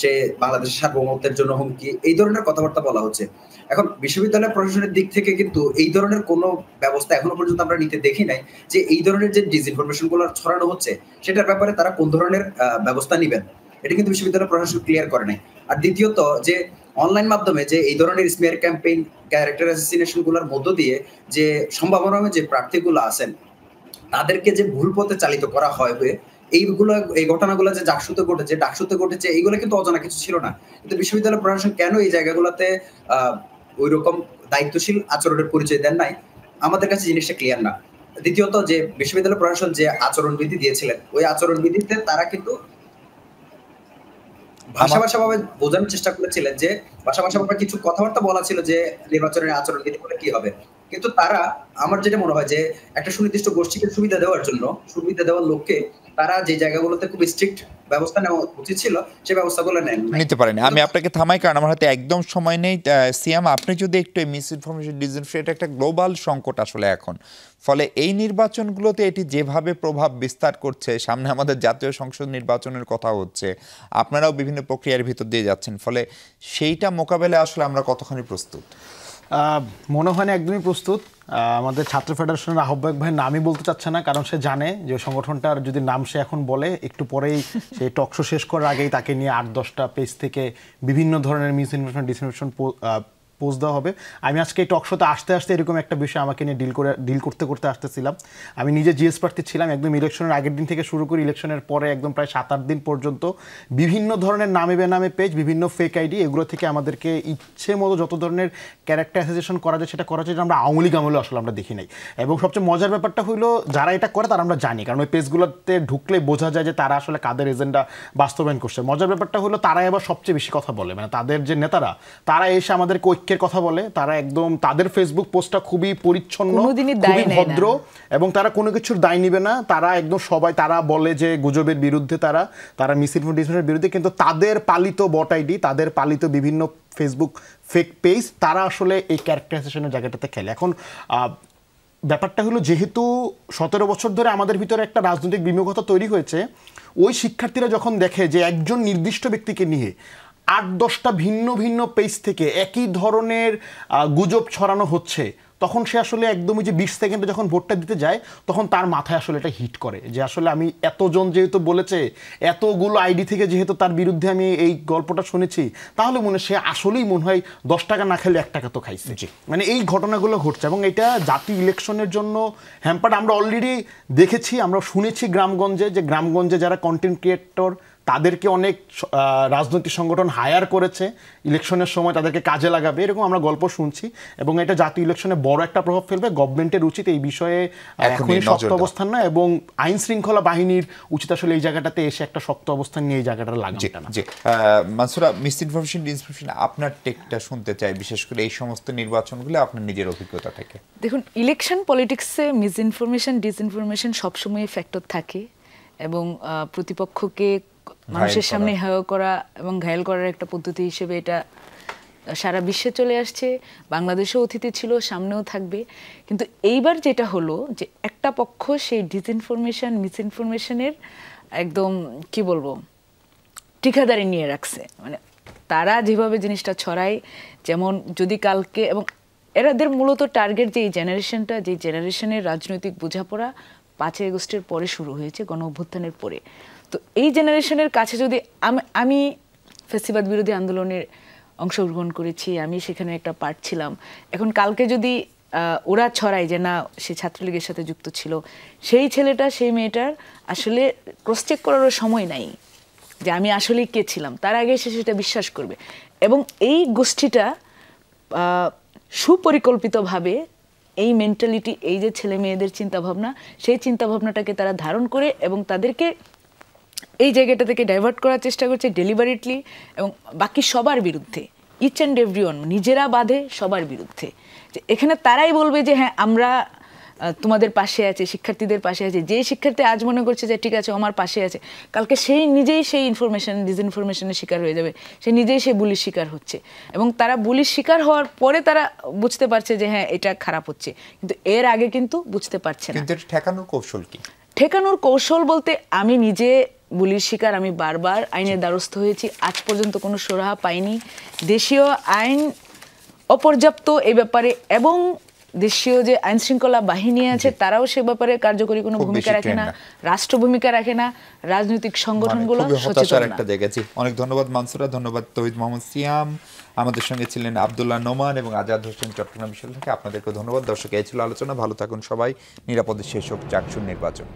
সে বাংলাদেশের সার্বভৌমত্বের জন্য হুমকি, এই ধরনের কথাবার্তা বলা হচ্ছে। এখন বিশ্ববিদ্যালয় প্রশাসনের দিক থেকে কিন্তু এই ধরনের কোনো ব্যবস্থা এখনো পর্যন্ত আমরা নিতে দেখি নাই, যে এই ধরনের যে ডিসইনফরমেশন গুলো ছড়ানো হচ্ছে সেটার ব্যাপারে তারা কোন ধরনের ব্যবস্থা নেবেন, এটা কিন্তু বিশ্ববিদ্যালয় প্রশাসন ক্লিয়ার করে নাই। আর দ্বিতীয়ত যে অনলাইন মাধ্যমে যে এই ধরনের স্মিয়ার ক্যাম্পেইন, ক্যারেক্টার অ্যাসাসিনেশন গুলোর মধ্য দিয়ে যে সম্ভাবনা যে প্রার্থীগুলো আছেন তাদেরকে যে ভুল পথে চালিত করা হবে, এই ঘটনাগুলো যে ডাকসুতে ঘটেছে এইগুলো কিন্তু অজানা কিছু ছিল না। কিন্তু বিশ্ববিদ্যালয় প্রশাসন কেন এই জায়গাগুলোতে ওই রকম দায়িত্বশীল আচরণের পরিচয় দেন নাই, আমাদের কাছে জিনিসটা ক্লিয়ার না। দ্বিতীয়ত যে বিশ্ববিদ্যালয় প্রশাসন যে আচরণবিধি দিয়েছিলেন, ওই আচরণবিধিতে তারা কিন্তু ভাষাভাবে বোঝানোর চেষ্টা করেছিলেন, যে ভাষাভাবে কিছু কথাবার্তা বলা ছিল যে নির্বাচনের আচরণবিধি বলে কি হবে, কিন্তু তারা, আমার যেটা মনে হয় যে একটা সুনির্দিষ্ট গোষ্ঠীকে সুবিধা দেওয়ার লক্ষ্যে তারা যে জায়গাগুলোতে খুব স্ট্রিক্ট ব্যবস্থা নেওয়া উচিত ছিল সেই ব্যবস্থাগুলো
নিতে পারেনি। আমি আপনাকে থামাই, কারণ আমার হাতে একদম সময় নেই। সিয়াম, আপনি যদি একটু মিস ইনফরমেশন, ডিসইনফরমেশন, এটা একটা গ্লোবাল সংকট আসলে এখন, ফলে এই নির্বাচনগুলোতে এটি যেভাবে প্রভাব বিস্তার করছে, সামনে আমাদের জাতীয় সংসদ নির্বাচনের কথা হচ্ছে, আপনারাও বিভিন্ন প্রক্রিয়ার ভিতর দিয়ে যাচ্ছেন, ফলে সেইটা মোকাবেলায় আসলে আমরা কতখানি প্রস্তুত?
মনে হয় না একদমই প্রস্তুত। আমাদের ছাত্র ফেডারেশনের আহ্বায়ক ভাই নামই বলতে চাচ্ছে না, কারণ সে জানে যে সংগঠনটার যদি নাম সে এখন বলে একটু পরেই সেই টকশো শেষ করার আগেই তাকে নিয়ে 8-10টা পেজ থেকে বিভিন্ন ধরনের মিস ইনফরমেশন, ডিসইনফরমেশন পোস্ট দেওয়া হবে। আমি আজকে এই টকশোতে আসতে এরকম একটা বিষয় আমাকে নিয়ে ডিল করতে আসতেছিলাম। আমি নিজে জিএস প্রার্থী ছিলাম, একদম ইলেকশনের আগের দিন থেকে শুরু করে ইলেকশনের পরে একদম প্রায় 7-8 দিন পর্যন্ত বিভিন্ন ধরনের নামে বেনামে পেজ, বিভিন্ন ফেক আইডি, এগুলো থেকে আমাদেরকে ইচ্ছে মতো যত ধরনের ক্যারেক্টার অ্যাসোসিয়েশন করা যায় সেটা করা যায়, আমরা আওয়ামী লীগ আমলে আসলে আমরা দেখি নাই। এবং সবচেয়ে মজার ব্যাপারটা হলো যারা এটা করে তারা আমরা জানি, কারণ ওই পেজগুলোতে ঢুকলে বোঝা যায় যে তারা আসলে কাদের এজেন্ডা বাস্তবায়ন করছে। মজার ব্যাপারটা হলো তারাই আবার সবচেয়ে বেশি কথা বলে, মানে তাদের যে নেতারা তারা এসে আমাদেরকে ঐক্যের কথা বলে, তারা একদম তাদের ফেসবুক পোস্টটা খুবই পরিচ্ছন্ন, খুবই ভদ্র, এবং তারা কোনো কিছুর দায় নিবে না। তারা একদম সবাই, তারা বলে যে গুজবের বিরুদ্ধে, তারা মিসইনফরমেশনের বিরুদ্ধে, কিন্তু তাদের পালিত বট আইডি, তাদের পালিত বিভিন্ন ফেসবুক ফেক পেজ, তারা আসলে এই ক্যারেক্টারাইজেশনের জায়গাটাতে খেলে। এখন ব্যাপারটা হলো যেহেতু 17 বছর ধরে আমাদের ভিতরে একটা রাজনৈতিক বিমুখতা তৈরি হয়েছে, ওই শিক্ষার্থীরা যখন দেখে যে একজন নির্দিষ্ট ব্যক্তিকে নিয়ে 8-10টা ভিন্ন পেজ থেকে একই ধরনের গুজব ছড়ানো হচ্ছে, তখন সে আসলে একদমই যে 20 সেকেন্ডে যখন ভোটটা দিতে যায় তখন তার মাথায় আসলে এটা হিট করে যে আসলে আমি এতজন যেহেতু বলেছে, এতগুলো আইডি থেকে যেহেতু তার বিরুদ্ধে আমি এই গল্পটা শুনেছি, তাহলে সে আসলেই মনে হয় 10 টাকা না খেলে 1 টাকা তো খাইছে। মানে এই ঘটনাগুলো ঘটছে এবং এটা জাতীয় ইলেকশনের জন্য হ্যাম্পার্ড। আমরা অলরেডি দেখেছি, আমরা শুনেছি গ্রামগঞ্জে যারা কন্টেন্ট ক্রিয়েটর, তাদেরকে অনেক রাজনৈতিক সংগঠন হায়ার করেছে ইলেকশনের সময়, তাদেরকে কাজে লাগাবে, এরকম আমরা গল্প শুনছি। এবং এটা জাতীয় ইলেকশনে বড় একটা প্রভাব ফেলবে। গভর্নমেন্টের উচিত এই বিষয়ে এখনই শক্ত অবস্থান না, এবং আইন শৃঙ্খলা বাহিনীর উচিত আসলে এই জায়গাটাতে এসে একটা শক্ত অবস্থান নিয়ে এই জায়গাটা লাগানোটা না।
মানসুরা, মিস ইনফরমেশন, ডিসইনফরমেশন, আপনার টেকটা শুনতে চাই, বিশেষ করে এই সমস্ত নির্বাচনগুলো আপনার নিজের অভিজ্ঞতা থেকে।
দেখুন, ইলেকশন পলিটিক্সে মিস ইনফরমেশন, ডিসইনফরমেশন সবসময় ফ্যাক্টর থাকে, এবং প্রতিপক্ষকে মানুষের সামনে হেয় করা এবং ঘায়েল করার একটা পদ্ধতি হিসেবে এটা সারা বিশ্বে চলে আসছে। বাংলাদেশেও অতীতে ছিল, সামনেও থাকবে। কিন্তু এইবার যেটা হলো যে একটা পক্ষ সেই ডিসইনফরমেশন, মিসইনফরমেশনের একদম কি বলবো ঠিকাদারি নিয়ে রাখছে। মানে তারা যেভাবে জিনিসটা ছড়ায়, যেমন যদি কালকে, এবং এরাদের মূলত টার্গেট যে জেনারেশনটা, যে জেনারেশনের রাজনৈতিক বোঝাপড়া 5 আগস্টের পরে শুরু হয়েছে, গণ অভ্যুত্থানের পরে। তো এই জেনারেশনের কাছে যদি আমি ফ্যাসিবাদ বিরোধী আন্দোলনের অংশগ্রহণ করেছি, আমি সেখানে একটা পার্ট ছিলাম, এখন কালকে যদি ওরা ছড়ায় যে না সে ছাত্রলীগের সাথে যুক্ত ছিল, সেই ছেলেটা সেই মেয়েটার আসলে ক্রস চেক করারও সময় নাই যে আমি আসলে কে ছিলাম, তার আগে সে সেটা বিশ্বাস করবে। এবং এই গোষ্ঠীটা সুপরিকল্পিতভাবে এই মেন্টালিটি, এই যে ছেলে মেয়েদের চিন্তাভাবনা, সেই চিন্তাভাবনাটাকে তারা ধারণ করে এবং তাদেরকে এই জায়গাটা থেকে ডাইভার্ট করার চেষ্টা করছে ডেলিভারেটলি, এবং বাকি সবার বিরুদ্ধে, ইচ অ্যান্ড এভরিওয়ান, নিজেরা বাধে সবার বিরুদ্ধে। যে এখানে তারাই বলবে যে হ্যাঁ আমরা তোমাদের পাশে আছে, শিক্ষার্থীদের পাশে আছে। যে শিক্ষার্থী আজ মনে করছে যে ঠিক আছে আমার পাশে আছে, কালকে সেই নিজেই সেই ডিসইনফরমেশনের শিকার হয়ে যাবে, সে নিজেই সেই বুলির শিকার হচ্ছে। এবং তারা বুলির শিকার হওয়ার পরে তারা বুঝতে পারছে যে হ্যাঁ এটা খারাপ হচ্ছে, কিন্তু এর আগে কিন্তু বুঝতে পারছে না।
কিন্তু এটা ঠেকানোর কৌশল কি?
ঠেকানোর কৌশল বলতে, আমি নিজে বুলির শিকার, আমি বারবার আইনের দ্বারস্থ হয়েছি, আজ পর্যন্ত কোনো সুরাহা পাইনি। দেশীয় আইন অপর্যাপ্ত এই ব্যাপারে, এবং দেশীয় যে আইন শৃঙ্খলা বাহিনী আছে তারাও সে ব্যাপারে কার্যকরী কোনো ভূমিকা রাখে না, রাষ্ট্র ভূমিকা রাখে না, রাজনৈতিক সংগঠনগুলো সচেতন না।
অনেক ধন্যবাদ মানসুরা, ধন্যবাদ তৌহিদ মোহাম্মদ সিয়াম। আমাদের সঙ্গে ছিলেন আব্দুল্লাহ নোমান এবং আজাদ হোসেন চট্টগ্রাম বিশ্ববিদ্যালয় থেকে। আপনাদেরকে ধন্যবাদ। দর্শক, এই ছিল আলোচনা। ভালো থাকুন সবাই, নিরাপদে শেষ হোক চাকসুর নির্বাচন।